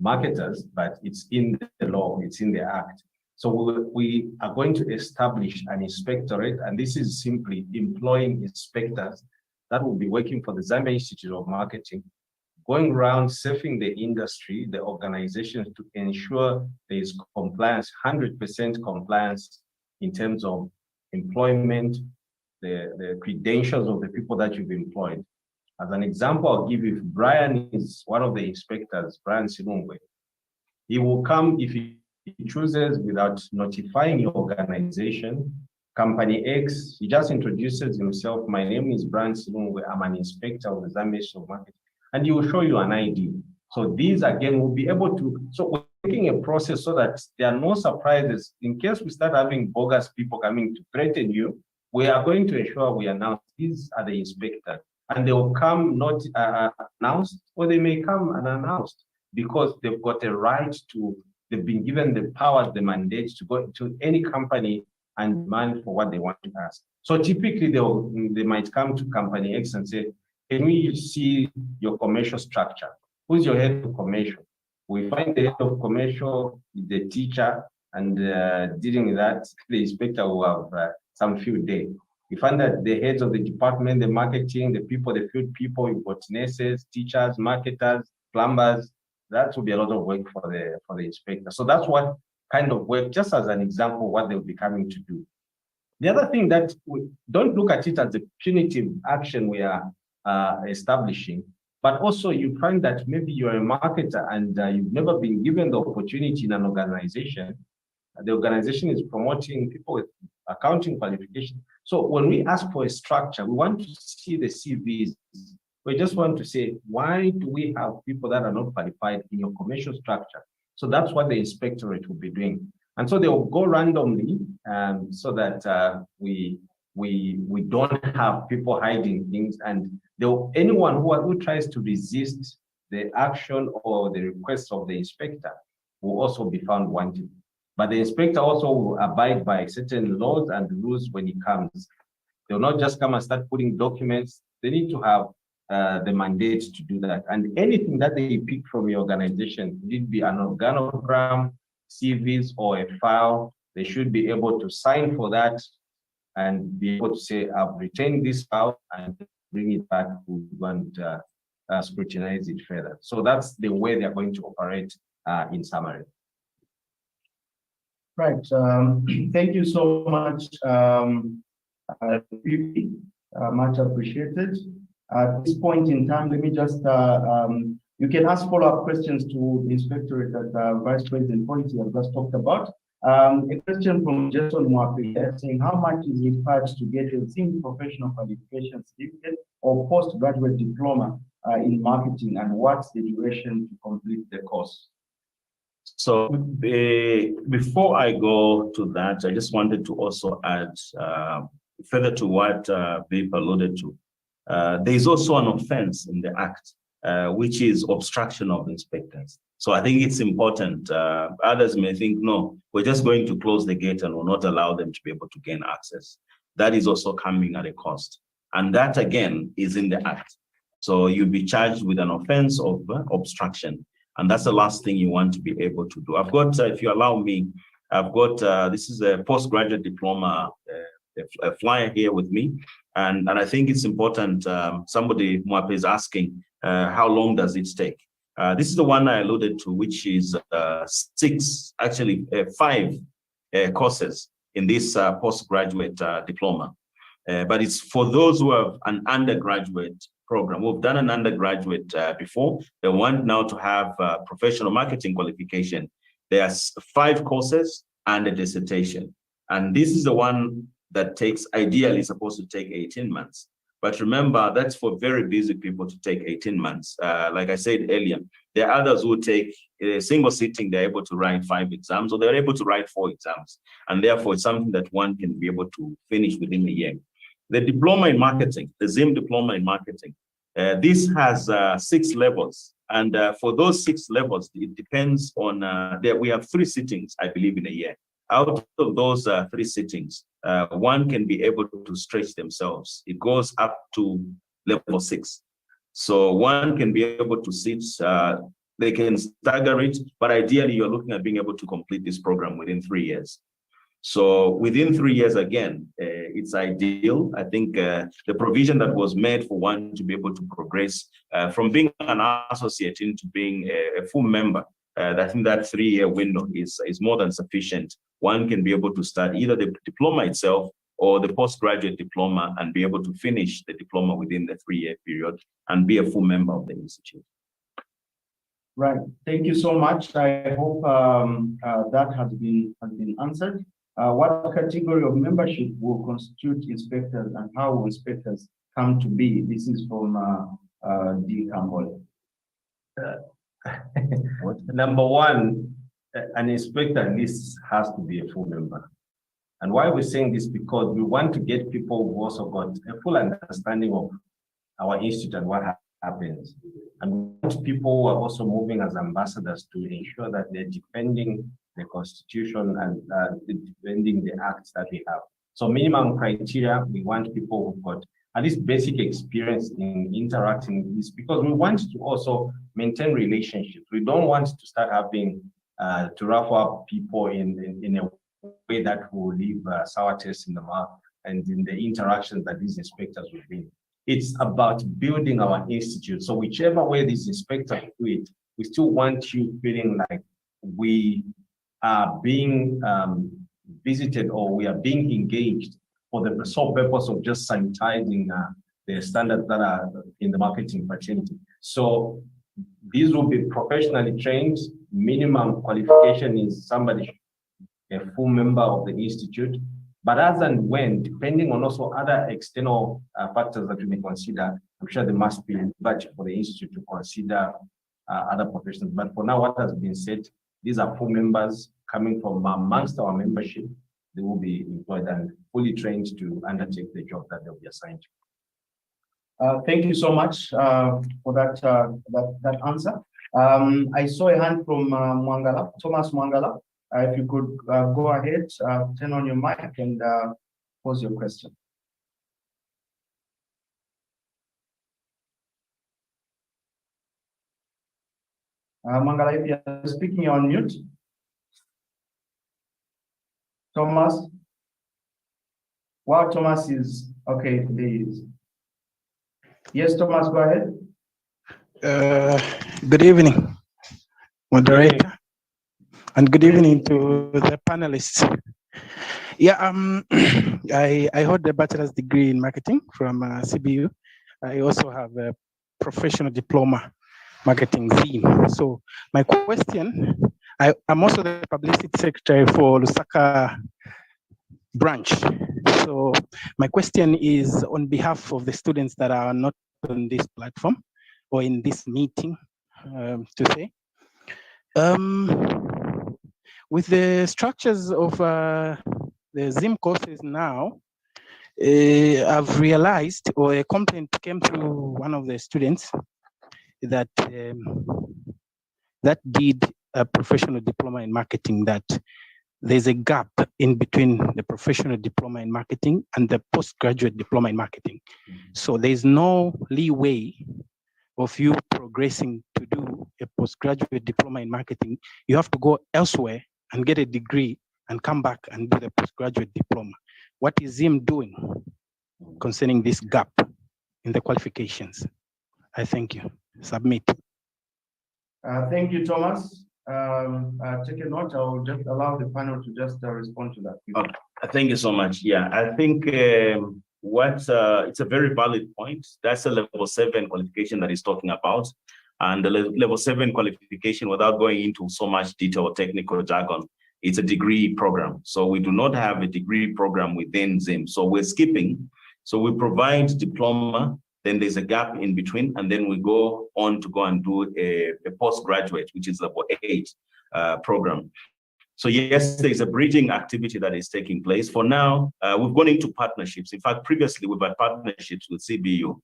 marketers, but it's in the law, it's in the act. So we are going to establish an inspectorate, and this is simply employing inspectors that will be working for the Zambia Institute of Marketing, going around surfing the industry, the organizations, to ensure there is compliance, 100% compliance in terms of employment, the credentials of the people that you've employed. As an example, I'll give you, if Brian is one of the inspectors, Brian Silungwe, he will come if he chooses without notifying your organization, company X, he just introduces himself. My name is Brian Silungwe, I'm an inspector of the Zambia Institute of Marketing, and he will show you an ID. So these again will be able to, so we're making a process so that there are no surprises. In case we start having bogus people coming to threaten you, we are going to ensure we announce these are the inspectors, and they will come not announced, or they may come unannounced, because they've got a right to, they've been given the powers, the mandate to go to any company and demand for what they want to ask. So typically they might come to company X and say, can we see your commercial structure? Who's your head of commercial? We find the head of commercial, the teacher, and dealing with that, the inspector will have some field day. We find that the heads of the department, the marketing, the people, the field people, you've got nurses, teachers, marketers, plumbers. That will be a lot of work for the inspector. So that's what kind of work, just as an example, what they'll be coming to do. The other thing that we don't look at it as a punitive action we are establishing, but also you find that maybe you're a marketer and you've never been given the opportunity in an organization. The organization is promoting people with accounting qualification. So when we ask for a structure, we want to see the CVs. We just want to say, why do we have people that are not qualified in your commercial structure? So that's what the inspectorate will be doing. And so they will go randomly so that we don't have people hiding things, and anyone who tries to resist the action or the request of the inspector will also be found wanting. But the inspector also will abide by certain laws and rules when he comes. They'll not just come and start putting documents. They need to have the mandate to do that. And anything that they pick from your organization, it be an organogram, CVs, or a file, they should be able to sign for that and be able to say, I've retained this file, and bring it back to and scrutinize it further. So that's the way they're going to operate in summary. Right. Thank you so much, VP. Much appreciated. At this point in time, let me just, you can ask follow-up questions to the inspectorate that Vice President Policy has just talked about. A question from Jason Mwapi saying, how much is required to get a ZIM professional qualification certificate or postgraduate diploma in marketing, and what's the duration to complete the course? So before I go to that, I just wanted to also add further to what Vip alluded to. There is also an offense in the act, which is obstruction of inspectors. So I think it's important. Others may think, no, we're just going to close the gate and will not allow them to be able to gain access. That is also coming at a cost. And that, again, is in the act. So you'll be charged with an offense of obstruction. And that's the last thing you want to be able to do. I've got, if you allow me, I've got, this is a postgraduate diploma, a flyer here with me. And I think it's important, somebody Mwape is asking, how long does it take? This is the one I alluded to, which is 5 courses in this postgraduate diploma. But it's for those who have an undergraduate program. We've done an undergraduate before. They want now to have professional marketing qualification. There's 5 courses and a dissertation. And this is the one that takes, ideally supposed to take 18 months. But remember, that's for very busy people to take 18 months. Like I said earlier, there are others who take a single sitting, they're able to write 5 exams, or they're able to write 4 exams. And therefore, it's something that one can be able to finish within a year. The diploma in marketing, the ZIM diploma in marketing, This has 6 levels. And for those 6 levels, it depends on, we have 3 sittings, I believe, in a year. Out of those 3 sittings, one can be able to stretch themselves. It goes up to level 6. So one can be able to sit, they can stagger it, but ideally you're looking at being able to complete this program within 3 years. So within 3 years, again, it's ideal. I think the provision that was made for one to be able to progress from being an associate into being a full member, I think that 3-year window is more than sufficient. One can be able to start either the diploma itself or the postgraduate diploma and be able to finish the diploma within the 3-year period and be a full member of the institute. Right. Thank you so much. I hope that has been answered. What category of membership will constitute inspectors and how will inspectors come to be? This is from D. Kambole. Number one, an inspector at least has to be a full member. And why we're saying this, because we want to get people who also got a full understanding of our institute and what happens. And we want people who are also moving as ambassadors to ensure that they're defending the constitution and defending the acts that we have. So minimum criteria, we want people who've got at least basic experience in interacting with this, because we want to also maintain relationships. We don't want to start having to rough up people in a way that will leave sour taste in the mouth and in the interactions that these inspectors will bring. It's about building our institute. So whichever way these inspectors do it, we still want you feeling like we are being visited or we are being engaged for the sole purpose of just sanitizing the standards that are in the marketing fraternity. So these will be professionally trained. Minimum qualification is somebody, a full member of the institute. But as and when, depending on also other external factors that we may consider, I'm sure there must be a budget for the institute to consider other professions. But for now, what has been said, these are full members coming from amongst our membership. They will be employed and fully trained to undertake the job that they'll be assigned to. Thank you so much for that answer. I saw a hand from Mwangala, Thomas Mwangala. If you could go ahead, turn on your mic and pose your question. Mwangala, if you're speaking, you're on mute. Thomas? Wow, Thomas is, okay, there he is. Yes, Thomas, go ahead. Good evening, moderator, and good evening to the panelists. Yeah, I hold a bachelor's degree in marketing from CBU. I also have a professional diploma marketing ZIM. So my question, I'm also the publicity secretary for Lusaka branch. So my question is on behalf of the students that are not on this platform or in this meeting, to say, with the structures of the ZIM courses now, I've realized, or a complaint came through one of the students that that did a professional diploma in marketing, that there's a gap in between the professional diploma in marketing and the postgraduate diploma in marketing. So there's no leeway of you progressing to do a postgraduate diploma in marketing. You have to go elsewhere and get a degree and come back and do the postgraduate diploma. What is ZIM doing concerning this gap in the qualifications? I thank you. Submit. Thank you, Thomas. Take a note. I'll just allow the panel to just respond to that. Thank you so much. Yeah, I think it's a very valid point. That's a level 7 qualification that he's talking about. And the level 7 qualification, without going into so much detail or technical jargon, it's a degree program. So we do not have a degree program within ZIM. So we're skipping. So we provide diploma, then there's a gap in between, and then we go on to go and do a postgraduate, which is level 8 program. So yes, there's a bridging activity that is taking place. For now, we've gone into partnerships. In fact, previously we've had partnerships with CBU.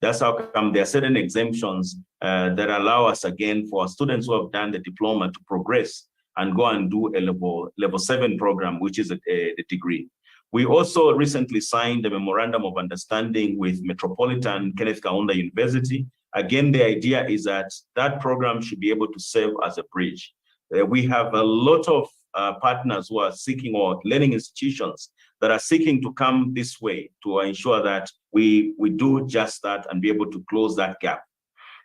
That's how come there are certain exemptions that allow us, again, for students who have done the diploma to progress and go and do a level 7 program, which is a degree. We also recently signed a memorandum of understanding with Metropolitan Kenneth Kaunda University. Again, the idea is that that program should be able to serve as a bridge. We have a lot of partners who are seeking, or learning institutions that are seeking to come this way to ensure that we do just that and be able to close that gap.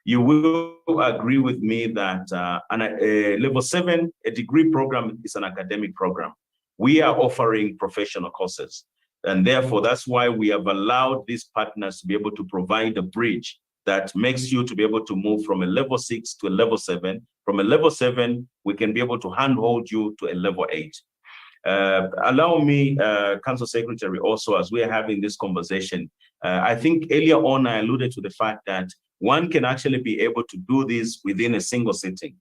You will agree with me that a level 7, a degree program, is an academic program. We are offering professional courses. And therefore, that's why we have allowed these partners to be able to provide a bridge that makes you to be able to move from a level 6 to a level 7. From a level 7, we can be able to handhold you to a level 8. Allow me, Council Secretary, also, as we are having this conversation, I think earlier on I alluded to the fact that one can actually be able to do this within a single sitting.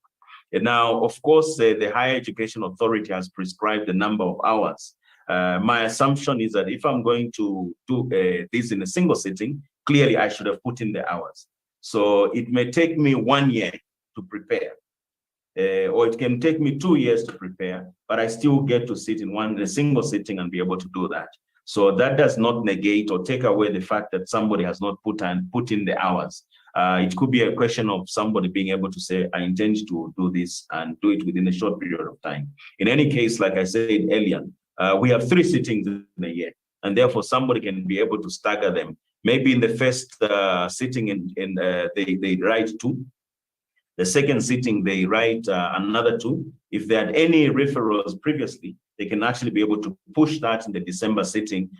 And now, of course, the Higher Education Authority has prescribed the number of hours. My assumption is that if I'm going to do this in a single sitting, clearly I should have put in the hours. So it may take me 1 year to prepare, or it can take me 2 years to prepare, but I still get to sit in a single sitting and be able to do that. So that does not negate or take away the fact that somebody has not put in the hours. It could be a question of somebody being able to say, I intend to do this and do it within a short period of time. In any case, like I said earlier, we have 3 sittings in a year, and therefore somebody can be able to stagger them. Maybe in the first sitting, they write 2. The second sitting, they write another 2. If they had any referrals previously, they can actually be able to push that in the December sitting,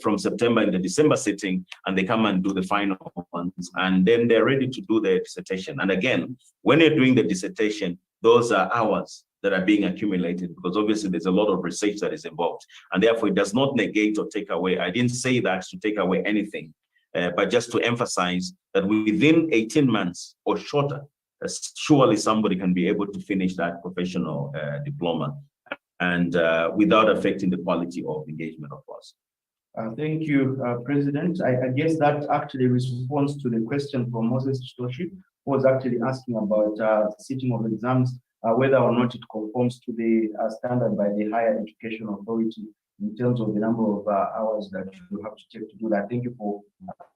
from September in the December sitting, and they come and do the final ones, and then they're ready to do their dissertation. And again, when you're doing the dissertation, those are hours that are being accumulated, because obviously there's a lot of research that is involved, and therefore it does not negate or take away. I didn't say that to take away anything, but just to emphasize that within 18 months or shorter, surely somebody can be able to finish that professional diploma, and without affecting the quality of engagement, of course. Thank you, President. I guess that actually responds to the question from Moses Chitoshi, who was actually asking about sitting of exams, whether or not it conforms to the standard by the Higher Education Authority in terms of the number of hours that you have to take to do that. Thank you for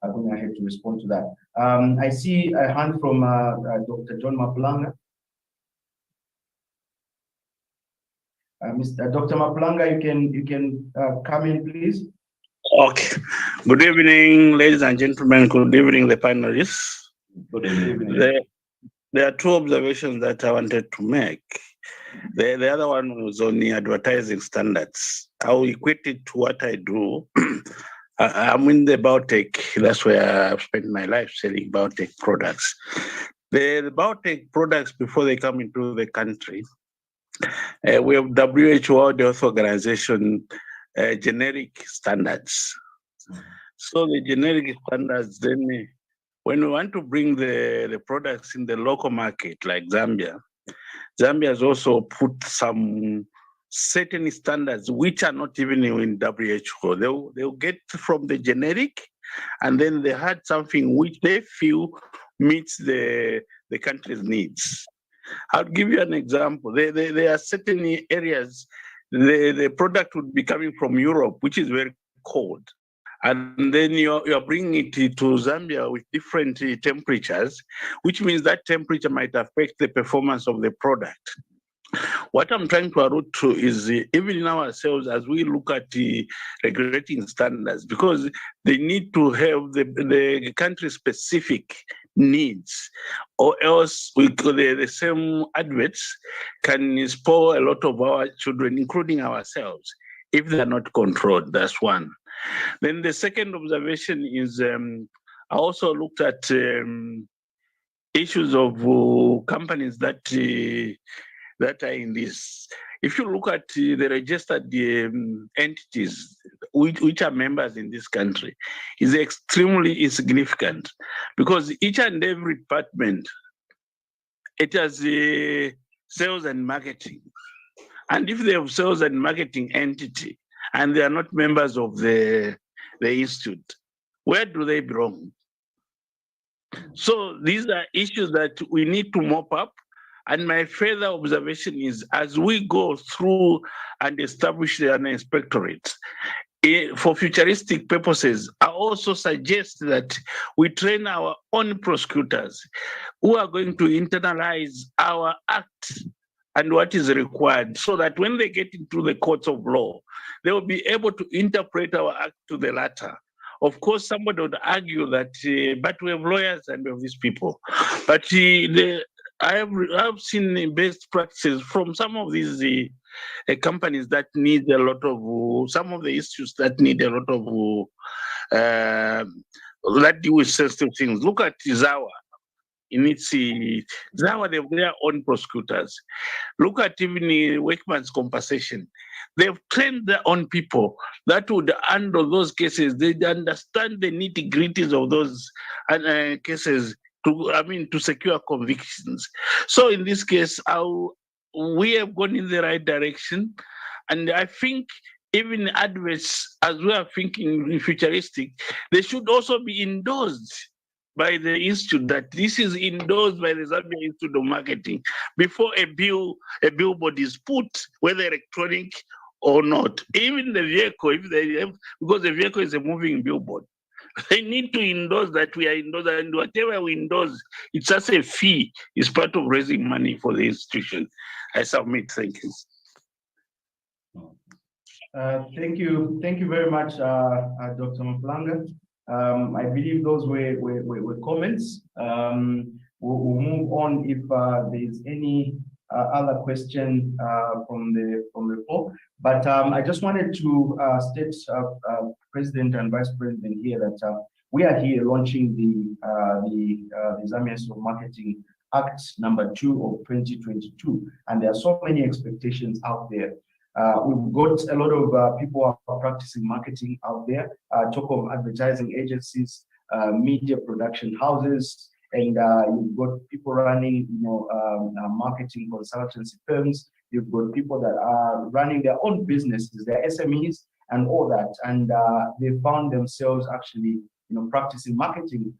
going ahead to respond to that. I see a hand from Dr. John Mapulanga. Dr. Mapulanga, you can come in, please. Okay. Good evening, ladies and gentlemen. Good evening, the panelists. Good evening. There are 2 observations that I wanted to make. The other one was on the advertising standards. I'll equate it to what I do. I'm in the biotech. That's where I've spent my life selling biotech products. The biotech products, before they come into the country, we have WHO, World Health Organization, generic standards. So the generic standards, then when we want to bring the products in the local market, like Zambia has also put some certain standards which are not even in WHO. They'll get from the generic, and then they had something which they feel meets the country's needs. I'll give you an example. There are certain areas, the product would be coming from Europe, which is very cold. And then you're bringing it to Zambia with different temperatures, which means that temperature might affect the performance of the product. What I'm trying to allude to is even in ourselves, as we look at the regulating standards, because they need to have the country-specific needs, or else the same adverts can spoil a lot of our children, including ourselves, if they're not controlled. That's one. Then the second observation is I also looked at issues of companies that are in this. If you look at the registered entities which are members in this country, is extremely insignificant, because each and every department, it has sales and marketing. And if they have sales and marketing entity and they are not members of the institute, where do they belong? So these are issues that we need to mop up. And my further observation is, as we go through and establish an inspectorate, for futuristic purposes, I also suggest that we train our own prosecutors who are going to internalize our act and what is required, so that when they get into the courts of law, they will be able to interpret our act to the latter. Of course, somebody would argue that, but we have lawyers and we have these people. But I've seen best practices from some of these companies that need a lot of, some of the issues that need a lot of, that deal with sensitive things. Look at Zawa. In its Zawa, they have their own prosecutors. Look at even workman's compensation. They've trained their own people that would handle those cases. They understand the nitty-gritties of those cases to secure convictions. So in this case, we have gone in the right direction. And I think even adverts, as we are thinking futuristic, they should also be endorsed by the institute, that this is endorsed by the Zambia Institute of Marketing before a billboard is put, whether electronic or not. Even the vehicle, if they have, because the vehicle is a moving billboard, they need to endorse that we are endorsed, and whatever we endorse, it's just a fee. It's part of raising money for the institution. I submit. Thank you. Thank you very much, Dr. Mplanga. I believe those were comments. We'll move on if there's any other question from the floor. But I just wanted to state, President and Vice President here, that we are here launching the Zambia Institute of Marketing Act number 2 of 2022, and there are so many expectations out there. We've got a lot of people who are practicing marketing out there, talk of advertising agencies, media production houses, and you've got people running, marketing consultancy firms. You've got people that are running their own businesses, their SMEs, and all that. And they found themselves actually, practicing marketing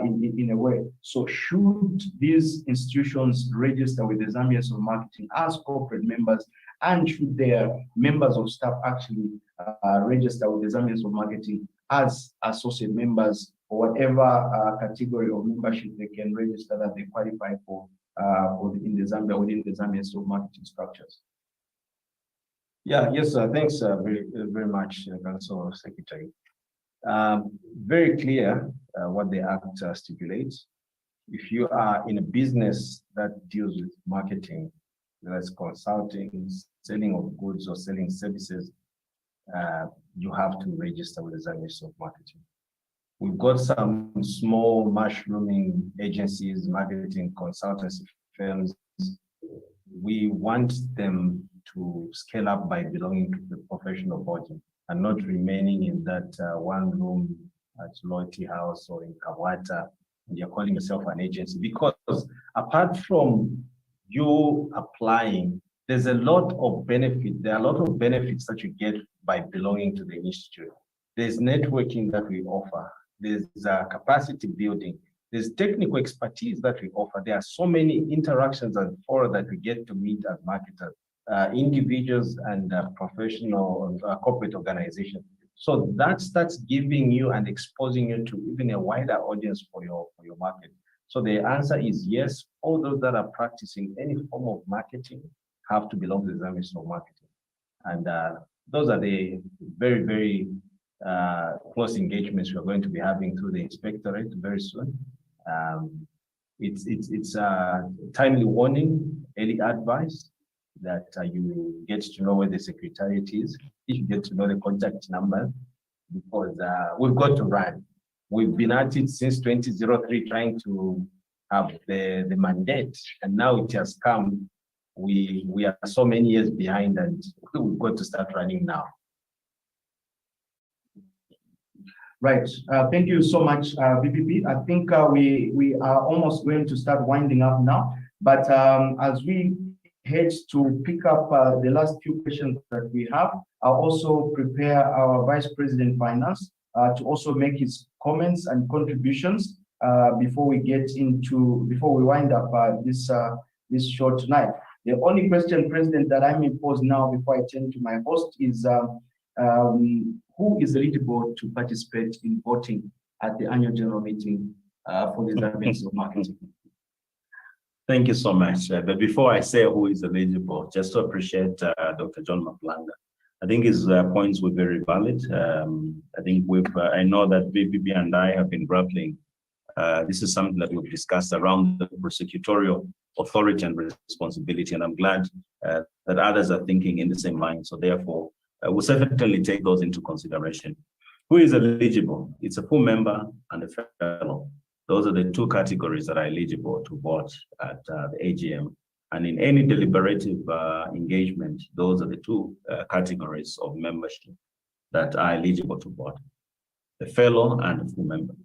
in a way. So should these institutions register with the Zambia Institute of Marketing as corporate members, and should their members of staff actually register with the Zambia Institute of Marketing as associate members, or whatever category of membership they can register that they qualify for within the Zambia Institute of Marketing structures? Yes, thanks very much, Council Secretary. Very clear what the Act stipulates. If you are in a business that deals with marketing, whether it's consulting, selling of goods, or selling services, you have to register with the Zambia Institute of Marketing. We've got some small mushrooming agencies, marketing consultancy firms. We want them to scale up by belonging to the professional body and not remaining in that one room at Loyalty House or in Kawata, and you're calling yourself an agency. Because apart from you applying, there's a lot of benefit. There are a lot of benefits that you get by belonging to the institute. There's networking that we offer. There's capacity building. There's technical expertise that we offer. There are so many interactions and fora that we get to meet as marketers, individuals and professional corporate organizations. So that starts giving you and exposing you to even a wider audience for your market. So the answer is yes, all those that are practicing any form of marketing have to belong to the Zambia Institute of Marketing. And those are the very, very close engagements we're going to be having through the inspectorate very soon. It's a timely warning, early advice that you get to know where the secretariat is. You get to know the contact number, because we've got to run. We've been at it since 2003 trying to have the mandate, and now it has come. We are so many years behind, and we've got to start running now. Right. Thank you so much, VPP. I think we are almost going to start winding up now. But as we head to pick up the last few questions that we have, I'll also prepare our Vice President Finance to also make his comments and contributions before we wind up this show tonight. The only question, President, that I may pose now before I turn to my host is who is eligible to participate in voting at the annual general meeting for the Zambians of marketing? Thank you so much. But before I say who is eligible, just to appreciate Dr. John Maplanga. I think his points were very valid. I think I know that VPP and I have been grappling. This is something that we've discussed around the prosecutorial authority and responsibility, and I'm glad that others are thinking in the same line. So therefore, we'll certainly take those into consideration. Who is eligible? It's a full member and a fellow. Those are the two categories that are eligible to vote at the AGM. And in any deliberative engagement, those are the two categories of membership that are eligible to vote: a fellow and a full member.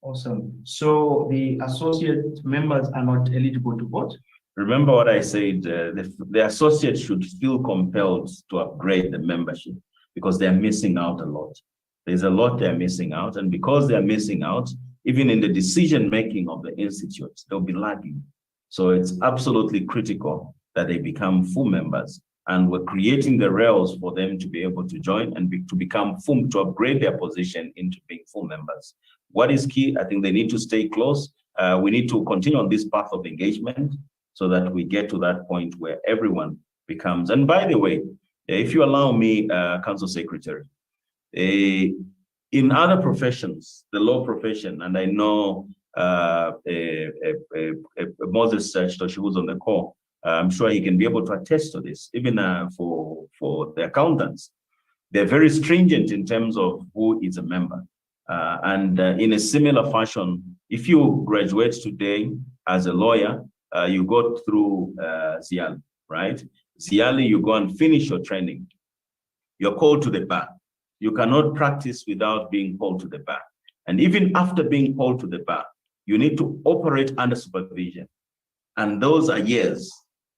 Awesome. So the associate members are not eligible to vote? Remember what I said, the associates should feel compelled to upgrade the membership because they're missing out a lot. There's a lot they're missing out, and because they're missing out, even in the decision-making of the institute, they'll be lagging. So it's absolutely critical that they become full members, and we're creating the rails for them to be able to join and to become full, to upgrade their position into being full members. What is key? I think they need to stay close. We need to continue on this path of engagement so that we get to that point where everyone becomes, and by the way, if you allow me, Council Secretary, in other professions, the law profession, and I know Moses Chitoshi, who's on the call, I'm sure he can be able to attest to this, even for the accountants. They're very stringent in terms of who is a member. And in a similar fashion, if you graduate today as a lawyer, you go through ZIM, right? ZIM, you go and finish your training. You're called to the bar. You cannot practice without being called to the bar. And even after being called to the bar, you need to operate under supervision. And those are years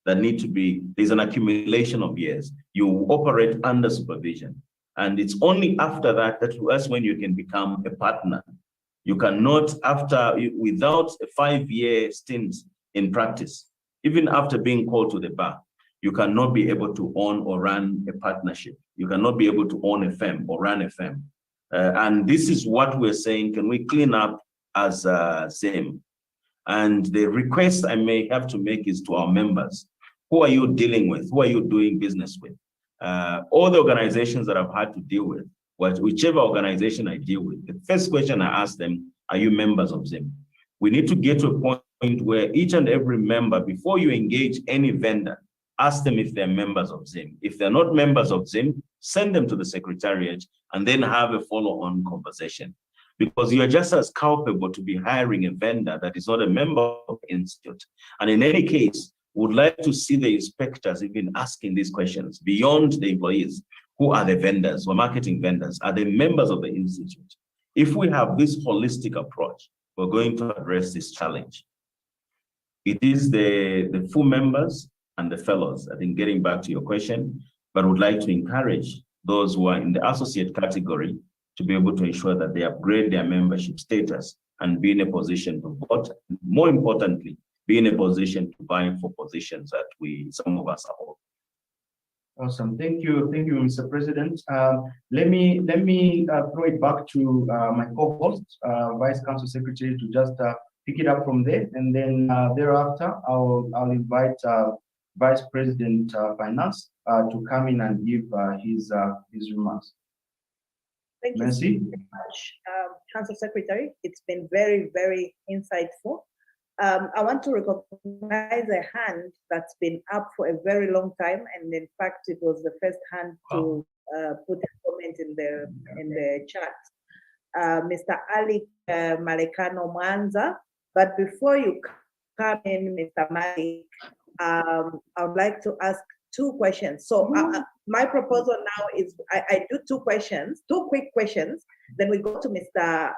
that need to be, there's an accumulation of years. You operate under supervision. And it's only after that that's when you can become a partner. You cannot, without a 5-year stint in practice, even after being called to the bar, you cannot be able to own or run a partnership. You cannot be able to own a firm or run a firm. And this is what we're saying, can we clean up as ZIM? And the request I may have to make is to our members. Who are you dealing with? Who are you doing business with? All the organizations that I've had to deal with, whichever organization I deal with, the first question I ask them, are you members of ZIM? We need to get to a point where each and every member, before you engage any vendor, ask them if they're members of ZIM. If they're not members of ZIM, send them to the Secretariat and then have a follow-on conversation. Because you're just as culpable to be hiring a vendor that is not a member of the institute. And in any case, would like to see the inspectors even asking these questions beyond the employees. Who are the vendors or marketing vendors? Are they members of the institute? If we have this holistic approach, we're going to address this challenge. It is the full members and the fellows, I think, getting back to your question, but would like to encourage those who are in the associate category to be able to ensure that they upgrade their membership status and be in a position to vote. More importantly, be in a position to vie for positions that some of us are holding. Awesome. Thank you, Mr. President. Let me throw it back to my co-host, Vice Council Secretary, to just pick it up from there, and then thereafter I'll invite Vice President Finance to come in and give his remarks. Thank you so much, Council Secretary. It's been very, very insightful. I want to recognize a hand that's been up for a very long time, and in fact, it was the first hand to put a comment in the chat. Mr. Ali Malekano Mwanza. But before you come in, Mr. Malik, I would like to ask 2 questions. So my proposal now is I do 2 questions, 2 quick questions. Then we go to Mr.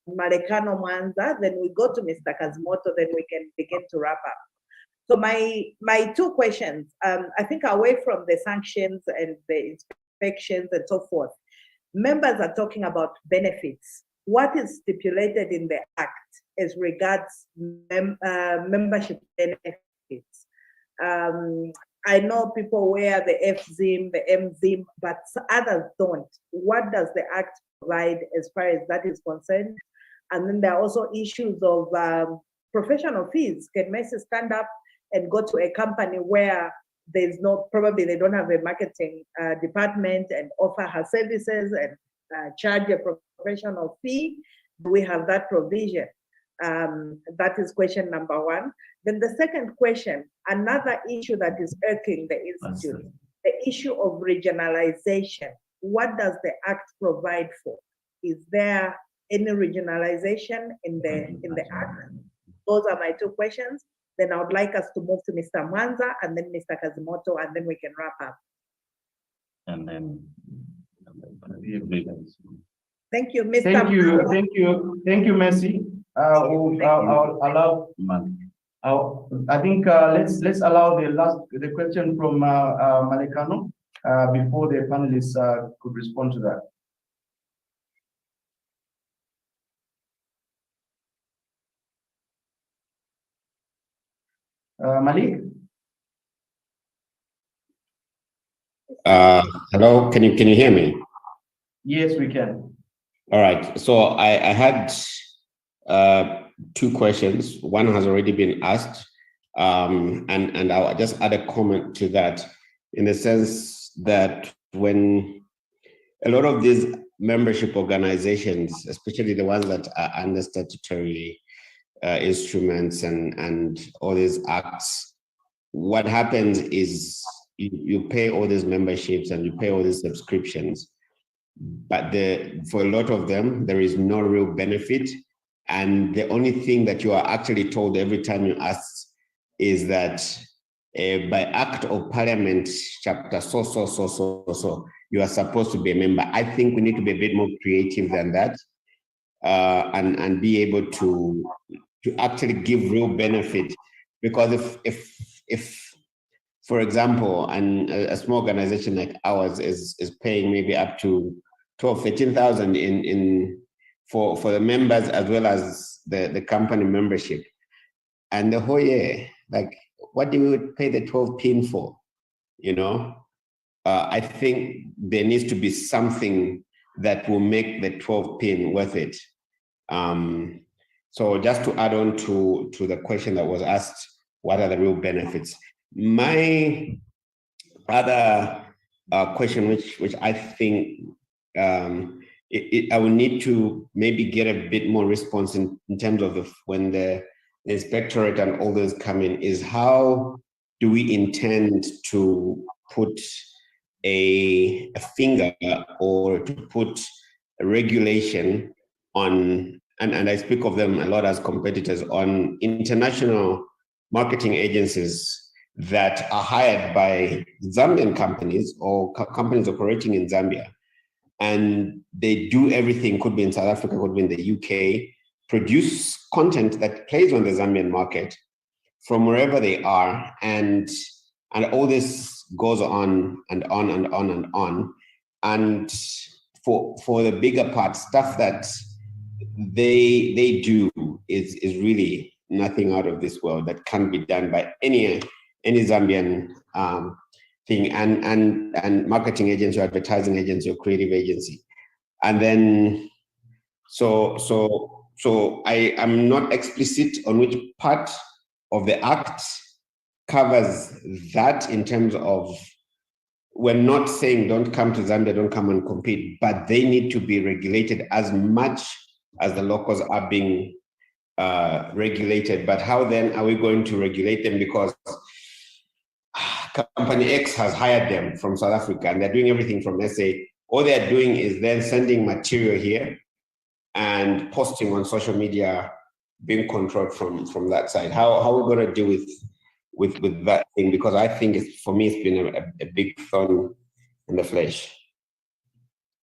Malekano Mwanza, then we go to Mr. Kazumoto, then we can begin to wrap up. So my 2 questions, I think away from the sanctions and the inspections and so forth, members are talking about benefits what is stipulated in the Act as regards membership benefits. I know people wear the FZIM, the MZIM, but others don't. What does the Act provide as far as that is concerned? And then there are also issues of professional fees. Can Messi stand up and go to a company where there's no, probably they don't have a marketing department and offer her services and charge a professional fee? Do we have that provision? That is question number one. Then the second question, another issue that is irking the institute, the issue of regionalization. What does the Act provide for? Is there any regionalization in the Act? Those are my two questions. Then I would like us to move to Mr. Mwanza and then Mr. Kazimoto, and then we can wrap up. And then thank you, Mr. Thank you, Mwanza. thank you, Messi. I'll allow. I think let's allow the question from Malekano before the panelists could respond to that. Malik? Hello, can you hear me? Yes, we can. All right. So I had two questions. One has already been asked, and I'll just add a comment to that, in the sense that when a lot of these membership organizations, especially the ones that are under statutory instruments and all these acts, what happens is you pay all these memberships and you pay all these subscriptions, but for a lot of them, there is no real benefit. And the only thing that you are actually told every time you ask is that by Act of Parliament, chapter so, you are supposed to be a member. I think we need to be a bit more creative than that, and be able to actually give real benefit. Because if for example, and a small organization like ours is paying maybe up to 13,000 for the members as well as the company membership, and the whole year, like, what do we pay the 12 pin for? You know, I think there needs to be something that will make the 12 pin worth it. So just to add on to the question that was asked, what are the real benefits? My other question, which I think I will need to maybe get a bit more response in terms of when the inspectorate and all those come in, is how do we intend to put a finger or to put a regulation on, and I speak of them a lot as competitors, on international marketing agencies that are hired by Zambian companies or companies operating in Zambia. And they do everything, could be in South Africa, could be in the UK, produce content that plays on the Zambian market from wherever they are. And all this goes on and on and on and on. And for the bigger part, stuff that they do is really nothing out of this world, that can be done by any Zambian thing, and marketing agency, or advertising agency, or creative agency. And then so I am not explicit on which part of the Act covers that, in terms of, we're not saying don't come to Zambia, don't come and compete, but they need to be regulated as much as the locals are being regulated. But how then are we going to regulate them? Because Company X has hired them from South Africa and they're doing everything from SA. All they're doing is then sending material here and posting on social media, being controlled from that side. How are we going to deal with that thing? Because I think for me, it's been a big thorn in the flesh.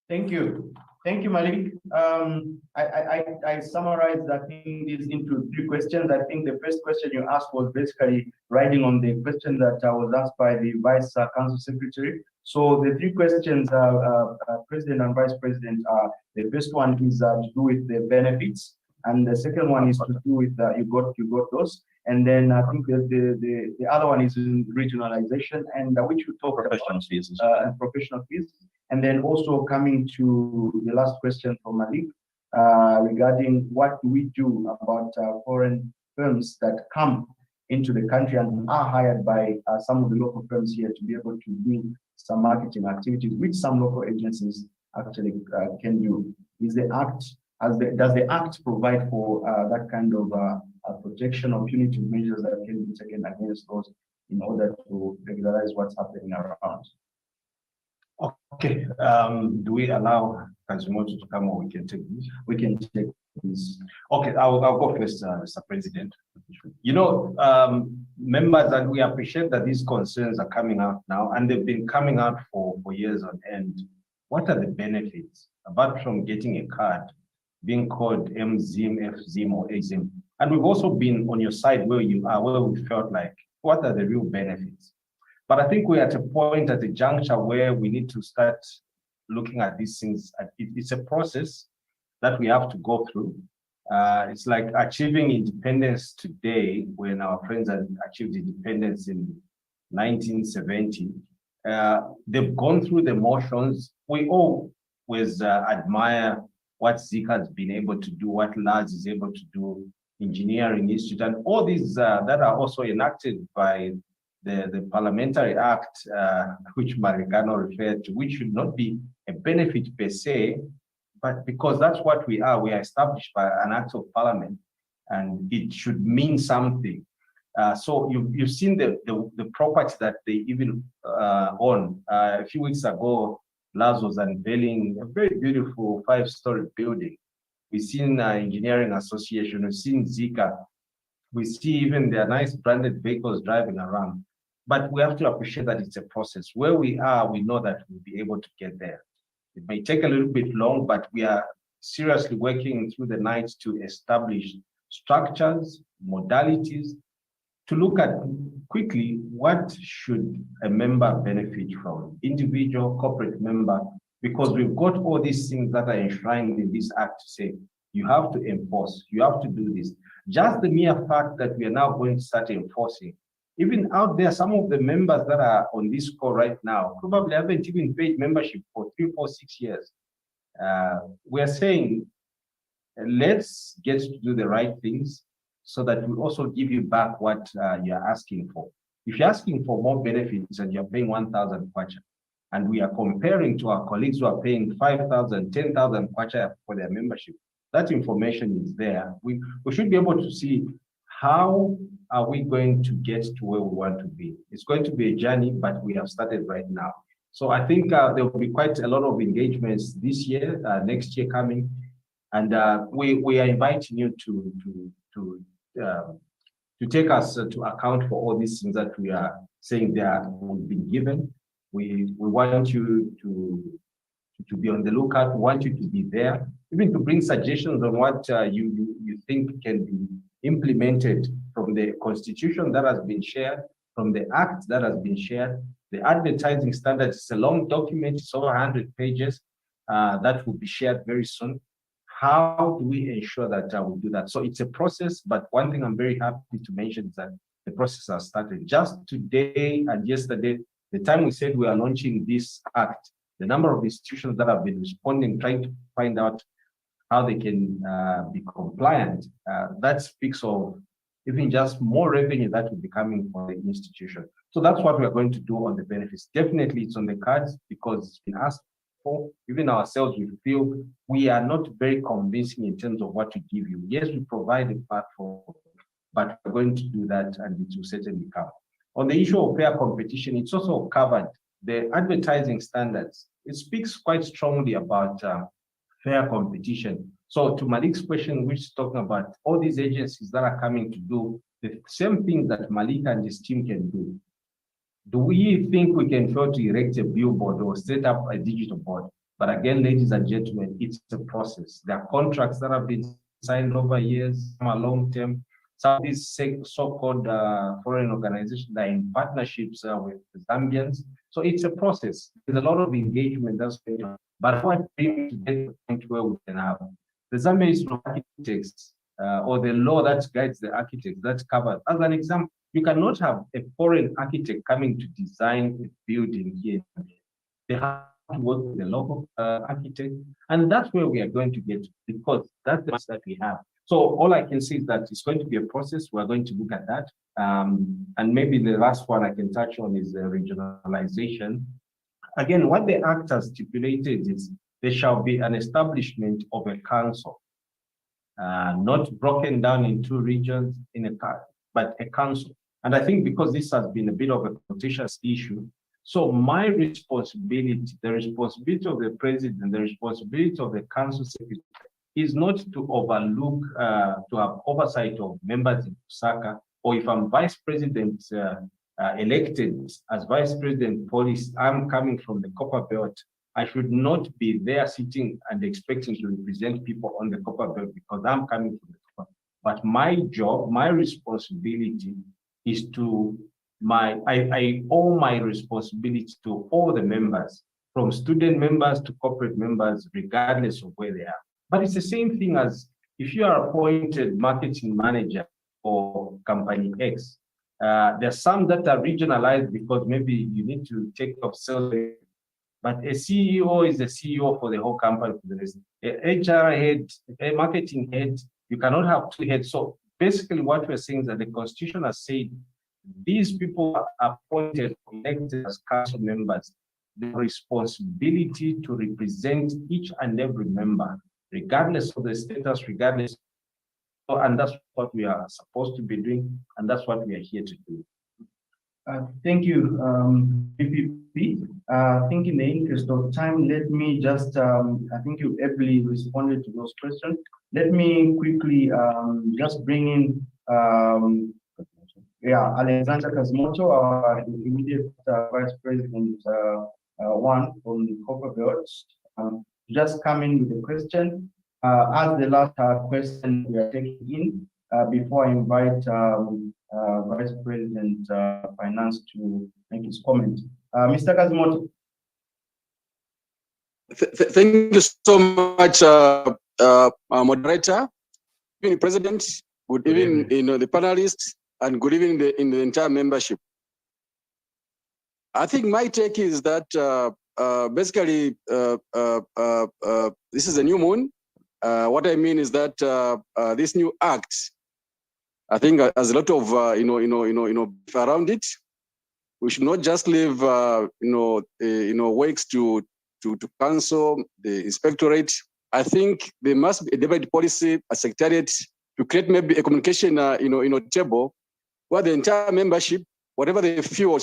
Thank you. Thank you, Malik. I summarized, I think, this into three questions. I think the first question you asked was basically riding on the question that was asked by the Vice Council Secretary. So the three questions, President and Vice President, the first one is to do with the benefits, and the second one is to do with you got those, and then I think the other one is in regionalization, and which we talk Professional fees. and professional fees, and then also coming to the last question from Malik regarding what do we do about foreign firms that come into the country and are hired by some of the local firms here to be able to do some marketing activities, which some local agencies actually can do. Is the act does the act provide for that kind of protection or punitive measures that can be taken against those in order to regularize what's happening around? Okay. Do we allow Kazimoto to come, or we can take this? We can take this. Okay, I'll go first, Mr. President. You know, members, and we appreciate that these concerns are coming out now, and they've been coming out for years on end. What are the benefits, apart from getting a card, being called MZIM, FZIM, or AZIM? And we've also been on your side where you are, where we felt like, what are the real benefits? But I think we're at a point, at a juncture where we need to start looking at these things. It's a process that we have to go through. It's like achieving independence today when our friends had achieved independence in 1970. They've gone through the motions. We always admire what Zika has been able to do, what LAS is able to do, Engineering Institute, and all these that are also enacted by the Parliamentary Act, which Marigano referred to, which should not be a benefit per se, but because that's what we are established by an act of parliament, and it should mean something. So you've seen the property that they even own. A few weeks ago, LAS was unveiling a very beautiful 5-story building. We've seen Engineering Association, we've seen Zika, we see even their nice branded vehicles driving around. But we have to appreciate that it's a process. Where we are, we know that we'll be able to get there. It may take a little bit long, but we are seriously working through the night to establish structures, modalities, to look at quickly what should a member benefit from, individual, corporate member, because we've got all these things that are enshrined in this act to say, you have to enforce, you have to do this. Just the mere fact that we are now going to start enforcing, even out there, some of the members that are on this call right now probably haven't even paid membership for 3, 4, 6 years. We're saying, let's get to do the right things so that we also give you back what you're asking for. If you're asking for more benefits and you're paying 1,000 kwacha, and we are comparing to our colleagues who are paying 5,000, 10,000 kwacha for their membership, that information is there. We should be able to see how are we going to get to where we want to be. It's going to be a journey, but we have started right now. So I think there will be quite a lot of engagements this year, next year coming, and we are inviting you to take us to account for all these things that we are saying there will be given. We want you to be on the lookout. We want you to be there, even to bring suggestions on what you think can be implemented from the constitution that has been shared, from the act that has been shared. The advertising standards is a long document, it's over 100 pages that will be shared very soon. How do we ensure that we do that? So it's a process, but one thing I'm very happy to mention is that the process has started. Just today and yesterday, the time we said we are launching this act, the number of institutions that have been responding, trying to find out how they can be compliant, that speaks of even just more revenue that will be coming for the institution. So that's what we're going to do on the benefits. Definitely it's on the cards because it's been asked for. Even ourselves, we feel we are not very convincing in terms of what to give you. Yes, we provide a platform, but we're going to do that and it will certainly come. On the issue of fair competition, it's also covered. The advertising standards, it speaks quite strongly about fair competition. So to Malik's question, which is talking about all these agencies that are coming to do the same thing that Malik and his team can do. Do we think we can fail to erect a billboard or set up a digital board? But again, ladies and gentlemen, it's a process. There are contracts that have been signed over years, some are long-term. Some of these so-called foreign organizations are in partnerships with the Zambians. So it's a process. There's a lot of engagement that's going on. But I want to get to the point where we can have the Zambia Institute of Architects or the law that guides the architects that's covered. As an example, you cannot have a foreign architect coming to design a building here. They have to work with the local architect, and that's where we are going to get to, because that's the mass that we have. So all I can say is that it's going to be a process. We're going to look at that. And maybe the last one I can touch on is the regionalization. Again, what the Act has stipulated is there shall be an establishment of a council, not broken down in two regions in a but a council. And I think because this has been a bit of a contentious issue, so my responsibility, the responsibility of the president, the responsibility of the council secretary is not to overlook, to have oversight of members in Lusaka, or if I'm vice president elected as vice president police, I'm coming from the Copper Belt, I should not be there sitting and expecting to represent people on the Copper Belt because I'm coming from the Copper. But my job, my responsibility is to I owe my responsibility to all the members, from student members to corporate members, regardless of where they are. But it's the same thing as if you are appointed marketing manager for company X. There are some that are regionalized because maybe you need to take off sales, but a CEO is a CEO for the whole company. A HR head, a marketing head, you cannot have two heads. So basically what we're saying is that the Constitution has said these people are appointed, elected as council members, the responsibility to represent each and every member, regardless of the status, regardless. And that's what we are supposed to be doing, and that's what we are here to do. Thank you, PPP. I think in the interest of time, let me just, I think you ably responded to those questions. Let me quickly just bring in, Alexander Kazimoto, our immediate Vice President one from the Copper Belt, just come in with a question. As the last question we are taking in, before I invite Vice President Finance to make his comment. Mr. Kazimoto. Thank you so much, moderator. Good evening, President. Good evening, the panelists, and good evening in the entire membership. I think my take is that basically this is a new moon. What I mean is that this new act, I think, has a lot of around it. We should not just leave wakes to council, the inspectorate. I think there must be a debate policy, a secretariat, to create maybe a communication table where the entire membership, whatever they feel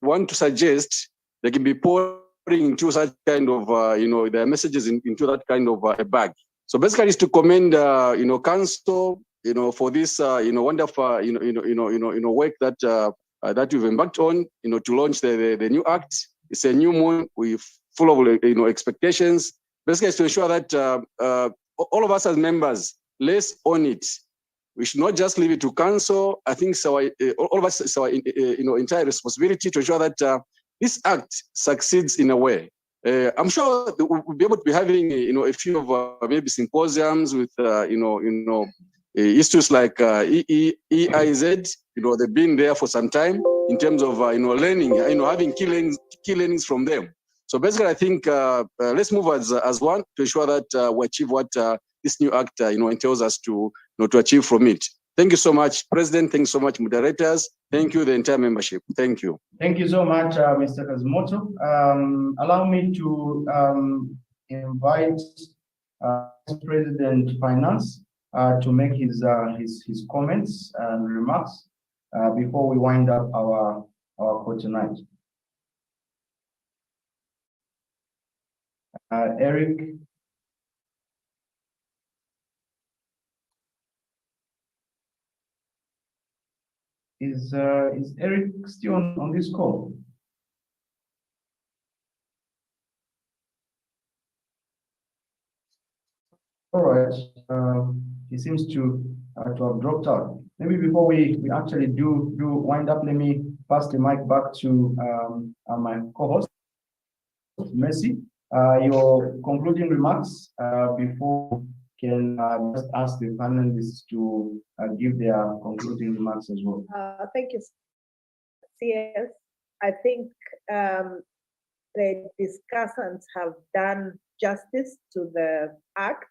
want to suggest, they can be pouring into such kind of their messages into that kind of a bag. So basically, it's to commend council for this wonderful work that you've embarked on to launch the new act. It's a new moon with full of expectations. Basically, it's to ensure that all of us as members, let's own it. We should not just leave it to council. I think so. All of us, it's our entire responsibility to ensure that this act succeeds in a way. I'm sure we'll be able to be having a few of maybe symposiums with issues like EIZ. They've been there for some time in terms of learning, having key learnings from them. So basically, I think let's move as one to ensure that we achieve what this new act entails us to achieve from it. Thank you so much, President. Thank you so much, moderators. Thank you, the entire membership. Thank you. Thank you so much, Mr. Kazimoto. Allow me to invite President Finance to make his comments and remarks before we wind up our call tonight. Eric. Is Eric still on this call? All right. He seems to have dropped out. Maybe before we actually do wind up, let me pass the mic back to my co-host, Mercy. Your concluding remarks before we can just ask the panelists to give their concluding remarks as well. Thank you. Yes, I think the discussants have done justice to the act,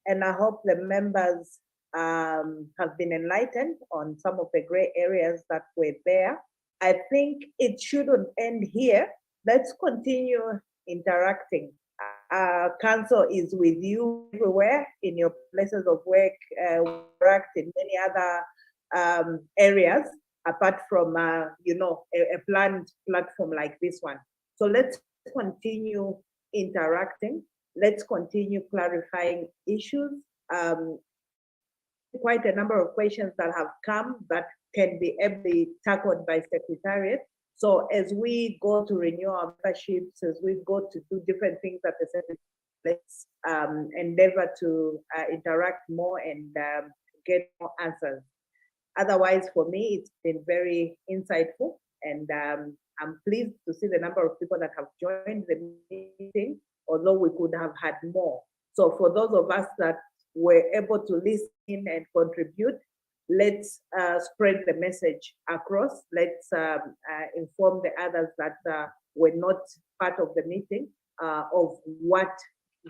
and I hope the members have been enlightened on some of the gray areas that were there. I think it shouldn't end here. Let's continue interacting. Council is with you everywhere in your places of work, interact in many other areas apart from a planned platform like this one. So let's continue interacting. Let's continue clarifying issues. Quite a number of questions that have come that can be ably tackled by Secretariat. So as we go to renew our memberships, as we go to do different things at the Secretariat, let's endeavor to interact more and get more answers. Otherwise, for me, it's been very insightful, and I'm pleased to see the number of people that have joined the meeting, although we could have had more. So for those of us that were able to listen and contribute, let's spread the message across. Let's inform the others that were not part of the meeting of what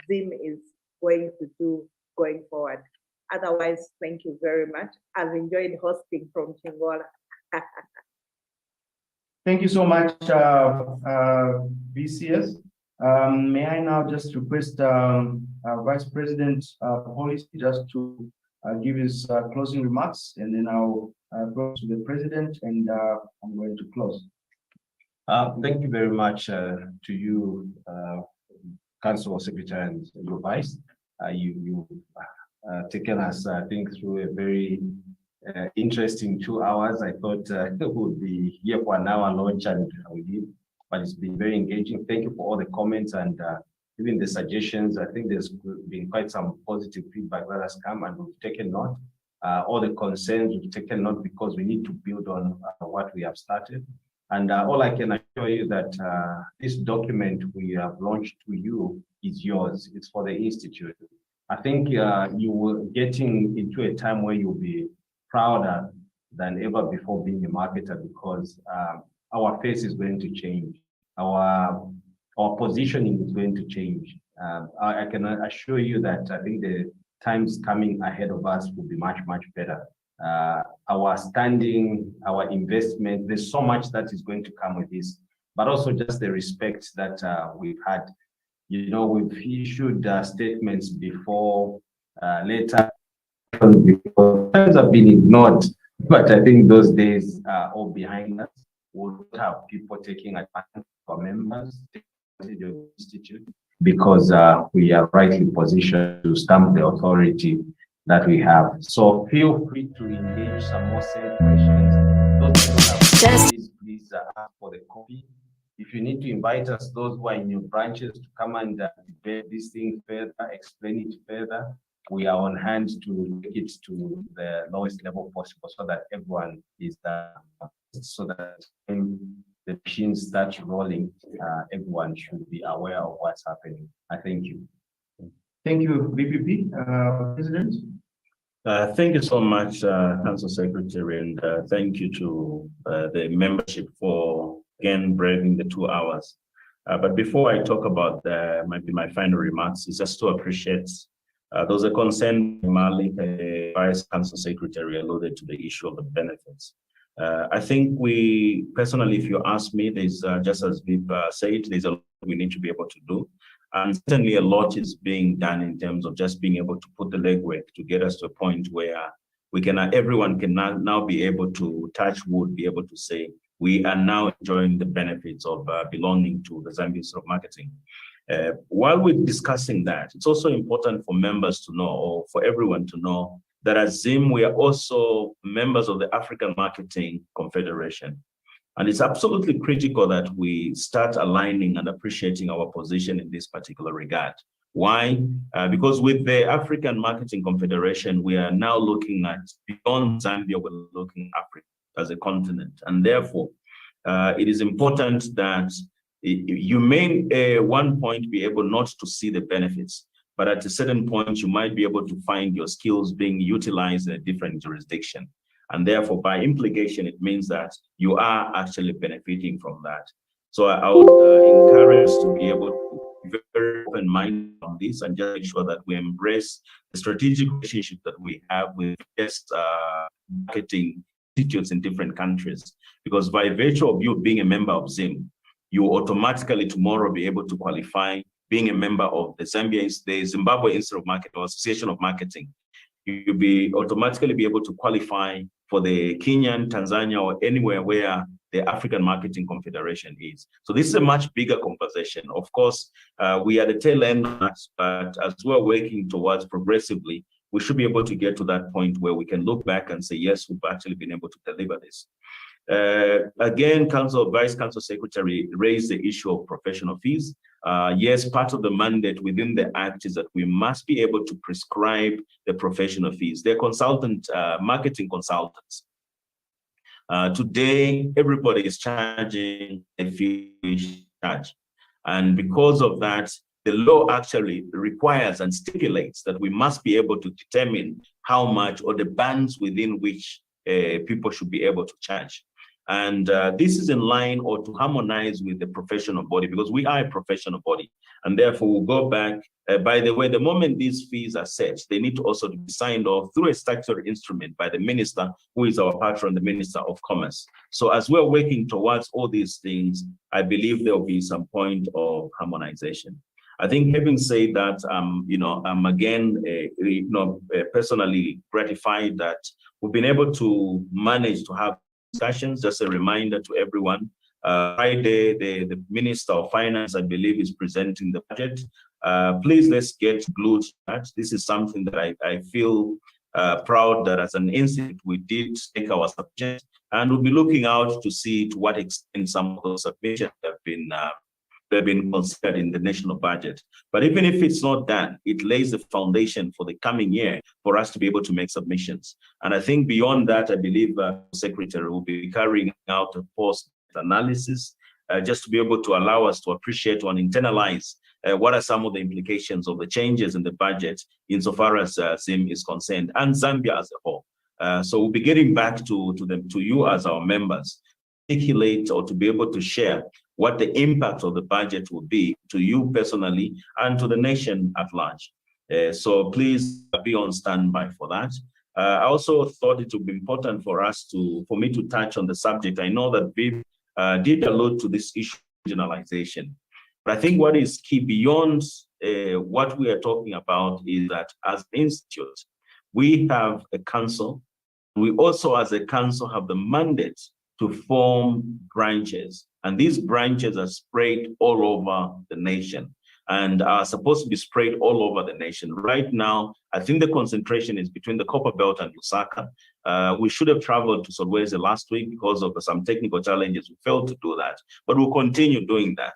ZIM is going to do going forward. Otherwise, thank you very much. I've enjoyed hosting from Chingola. Thank you so much, BCS. May I now just request Vice President Policy just to give his closing remarks, and then I'll go to the President, and I'm going to close. Thank you very much to you, Council Secretary and your Vice. You've taken us, I think, through a very interesting 2 hours. I thought we would be here for an hour launch, and we did, but it's been very engaging. Thank you for all the comments and even the suggestions. I think there's been quite some positive feedback that has come, and we've taken note. All the concerns we've taken note, because we need to build on what we have started. And all I can assure you that this document we have launched to you is yours. It's for the Institute. I think you were getting into a time where you'll be prouder than ever before being a marketer, because our face is going to change. Our positioning is going to change. I can assure you that I think the times coming ahead of us will be much, much better. Our standing, our investment, there's so much that is going to come with this, but also just the respect that we've had. You know, we've issued statements before, later, before. Times have been ignored, but I think those days are all behind us. We'll have people taking advantage of our members, taking the Institute, because we are rightly positioned to stamp the authority that we have. So feel free to engage some more same questions. Those who have copies, please ask for the copy. If you need to invite us, those who are in your branches, to come and debate this thing further, explain it further, we are on hand to take it to the lowest level possible, so that everyone is so that when the machine starts rolling, everyone should be aware of what's happening. I thank you. Thank you, VPP. President. Thank you so much, Council Secretary, and thank you to the membership for again braving the 2 hours. But before I talk about my final remarks, is just to appreciate those are concerned. Malik, Vice Council Secretary, alluded to the issue of the benefits. I think we personally, if you ask me, there's just as Vip said, there's a lot we need to be able to do. And certainly a lot is being done in terms of just being able to put the legwork to get us to a point where we can, everyone can now be able to touch wood, be able to say, we are now enjoying the benefits of belonging to the Zambia Institute of Marketing. While we're discussing that, it's also important for members to know, or for everyone to know, that as ZIM, we are also members of the African Marketing Confederation. And it's absolutely critical that we start aligning and appreciating our position in this particular regard. Why? Because with the African Marketing Confederation, we are now looking at beyond Zambia, we're looking at Africa as a continent. And therefore, it is important that you may at one point be able not to see the benefits, but at a certain point, you might be able to find your skills being utilized in a different jurisdiction. And therefore, by implication, it means that you are actually benefiting from that. So I would encourage us to be able to be very open-minded on this and just make sure that we embrace the strategic relationship that we have with marketing institutes in different countries. Because by virtue of you being a member of ZIM, you automatically tomorrow be able to qualify being a member of the Zimbabwe Institute of Marketing or Association of Marketing. You'll be automatically be able to qualify for the Kenyan, Tanzania, or anywhere where the African Marketing Confederation is. So this is a much bigger conversation. Of course, we are the tail end of that, but as we're working towards progressively, we should be able to get to that point where we can look back and say, yes, we've actually been able to deliver this. Again, Vice Council Secretary raised the issue of professional fees. Yes, part of the mandate within the Act is that we must be able to prescribe the professional fees. They're marketing consultants. Today, everybody is charging a fee charge. And because of that, the law actually requires and stipulates that we must be able to determine how much or the bands within which people should be able to charge. And this is in line or to harmonize with the professional body, because we are a professional body. And therefore, we'll go back. By the way, the moment these fees are set, they need to also be signed off through a statutory instrument by the minister, who is our patron, the Minister of Commerce. So as we're working towards all these things, I believe there will be some point of harmonization. I think having said that, I'm again, personally gratified that we've been able to manage to have discussions. Just a reminder to everyone, Friday, the Minister of Finance, I believe, is presenting the budget. Please, let's get glued to that. This is something that I feel proud that as an institute, we did take our subject, and we'll be looking out to see to what extent some of those submissions have been considered in the national budget. But even if it's not done, it lays the foundation for the coming year for us to be able to make submissions. And I think beyond that, I believe the Secretary will be carrying out a post-analysis just to be able to allow us to appreciate and internalize what are some of the implications of the changes in the budget insofar as ZIM is concerned, and Zambia as a whole. So we'll be getting back to you as our members, articulate or to be able to share what the impact of the budget will be to you personally and to the nation at large. So please be on standby for that. I also thought it would be important for me to touch on the subject. I know that Viv did allude to this issue of regionalization, but I think what is key beyond what we are talking about is that as institutes, we have a council. We also, as a council, have the mandate to form branches. And these branches are spread all over the nation and are supposed to be spread all over the nation. Right now, I think the concentration is between the Copper Belt and Lusaka. We should have traveled to Solwezi last week because of some technical challenges. We failed to do that, but we'll continue doing that.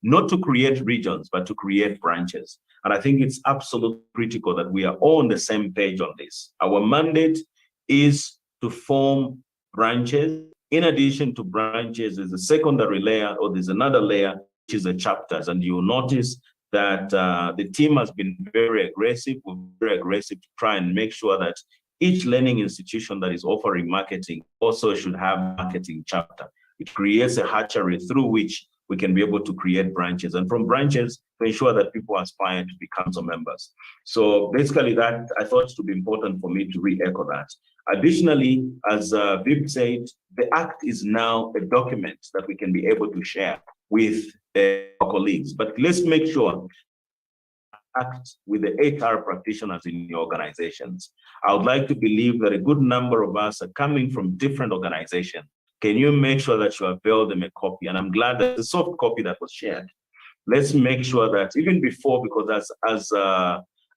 Not to create regions, but to create branches. And I think it's absolutely critical that we are all on the same page on this. Our mandate is to form branches. In addition to branches, there's a secondary layer, or there's another layer, which is the chapters. And you'll notice that the team has been very aggressive. We're very aggressive to try and make sure that each learning institution that is offering marketing also should have a marketing chapter. It creates a hatchery through which we can be able to create branches, and from branches to ensure that people aspire to be council members. So basically that, I thought it would be important for me to re-echo that. Additionally, as Viv said, the Act is now a document that we can be able to share with our colleagues, but let's make sure Act with the HR practitioners in your organizations. I would like to believe that a good number of us are coming from different organizations. Can you make sure that you avail them a copy? And I'm glad that the soft copy that was shared. Let's make sure that even before, because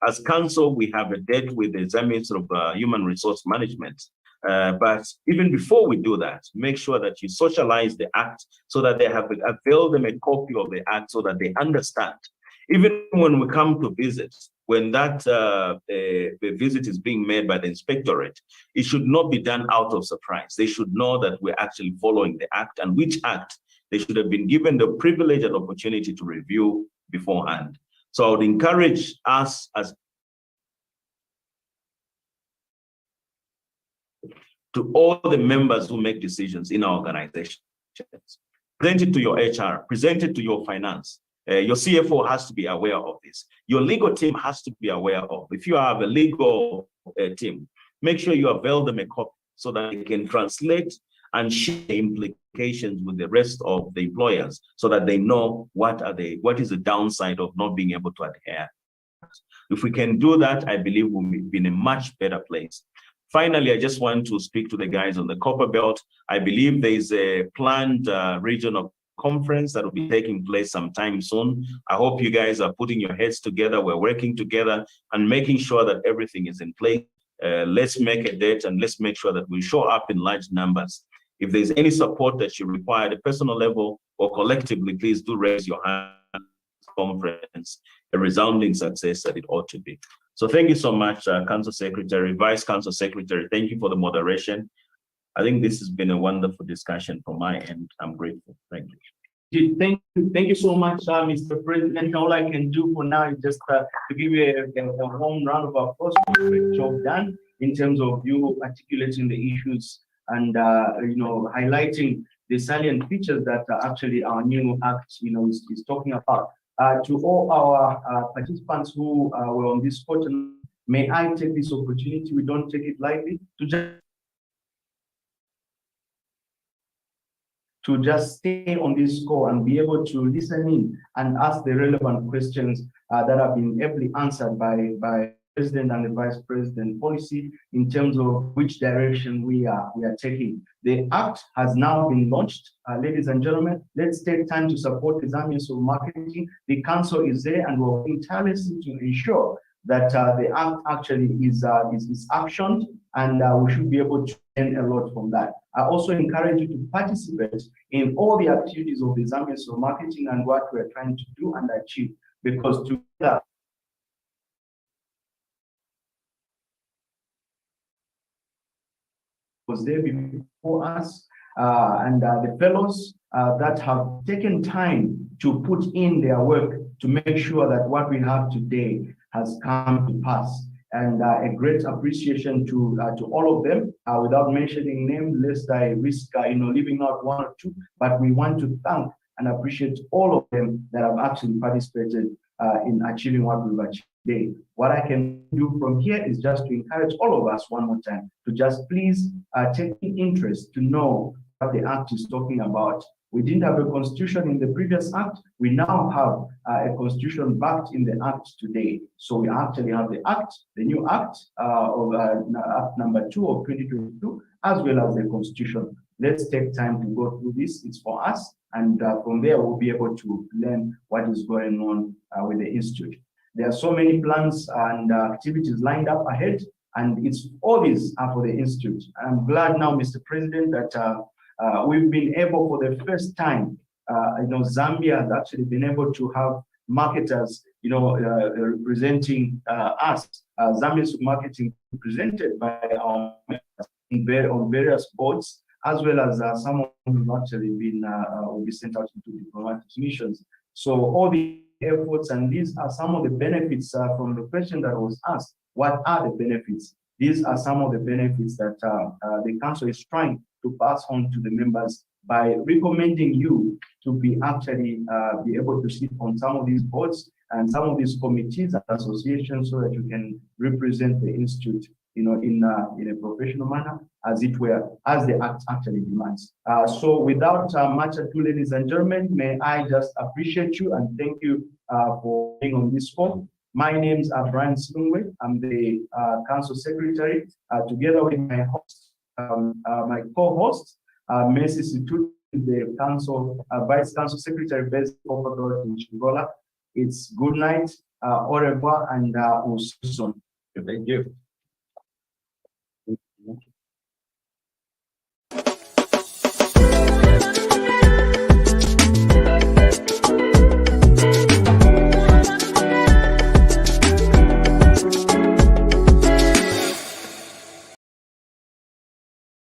as council, we have a date with the Zambia Institute of Human Resource Management. But even before we do that, make sure that you socialize the Act so that they have availed them a copy of the Act so that they understand. even when we come to visit, when that the visit is being made by the inspectorate, it should not be done out of surprise. They should know that we're actually following the act, and which act they should have been given the privilege and opportunity to review beforehand. So I would encourage us as to all the members who make decisions in our organizations. Present it to your HR, present it to your finance. Your CFO has to be aware of this. Your legal team has to be aware of. If you have a legal team, make sure you avail them a copy so that they can translate and share the implications with the rest of the employers so that they know what is the downside of not being able to adhere. If we can do that, I believe we'll be in a much better place. Finally, I just want to speak to the guys on the Copper Belt. I believe there is a planned regional conference that will be taking place sometime soon. I hope you guys are putting your heads together. We're working together and making sure that everything is in place. Let's make a date and let's make sure that we show up in large numbers. If there's any support that you require at a personal level or collectively, please do raise your hand. Conference, a resounding success that it ought to be. So thank you so much, Council Secretary, Vice Council Secretary. Thank you for the moderation. I think this has been a wonderful discussion from my end. I'm grateful. Thank you. Thank you so much, Mr. President. All I can do for now is just to give you a warm round of applause for the great job done in terms of you articulating the issues and highlighting the salient features that actually our new act is talking about. To all our participants who were on this spot, may I take this opportunity, we don't take it lightly, to just stay on this call and be able to listen in and ask the relevant questions that have been ably answered by President and the Vice President policy in terms of which direction we are taking. The act has now been launched. Ladies and gentlemen, let's take time to support the Zambia School Marketing. The council is there and we're working tirelessly to ensure that the act actually is actioned, and we should be able to learn a lot from that. I also encourage you to participate in all the activities of the Zambia School Marketing and what we're trying to do and achieve, because together was there before us, and the fellows that have taken time to put in their work to make sure that what we have today has come to pass. And a great appreciation to all of them, without mentioning names, lest I risk leaving out one or two, but we want to thank and appreciate all of them that have actually participated in achieving what we've achieved today. What I can do from here is just to encourage all of us one more time to just please take interest to know what the act is talking about. We didn't have a constitution in the previous act. We now have a constitution backed in the act today. So we actually have the act, the new act of Act number 2 of 2022, as well as the constitution. Let's take time to go through this. It's for us. And from there, we'll be able to learn what is going on with the Institute. There are so many plans and activities lined up ahead, and it's all these are for the Institute. I'm glad now, Mr. President, that we've been able for the first time, Zambia has actually been able to have marketers, representing us, Zambia's marketing presented by our members on various boards, as well as someone who's actually been will be sent out into diplomatic missions. So all the efforts, and these are some of the benefits from the question that was asked. What are the benefits? These are some of the benefits that the council is trying to pass on to the members by recommending you to be actually be able to sit on some of these boards and some of these committees and associations so that you can represent the Institute, in a professional manner, as it were, as the act actually demands. So without much ado, ladies and gentlemen, may I just appreciate you and thank you for being on this call. My name's Brian Silungwe. I'm the Council Secretary, together with my host, my co-host, Messi Situ, the Council Vice Council Secretary based in Chingola. It's good night, au revoir, and Thank you.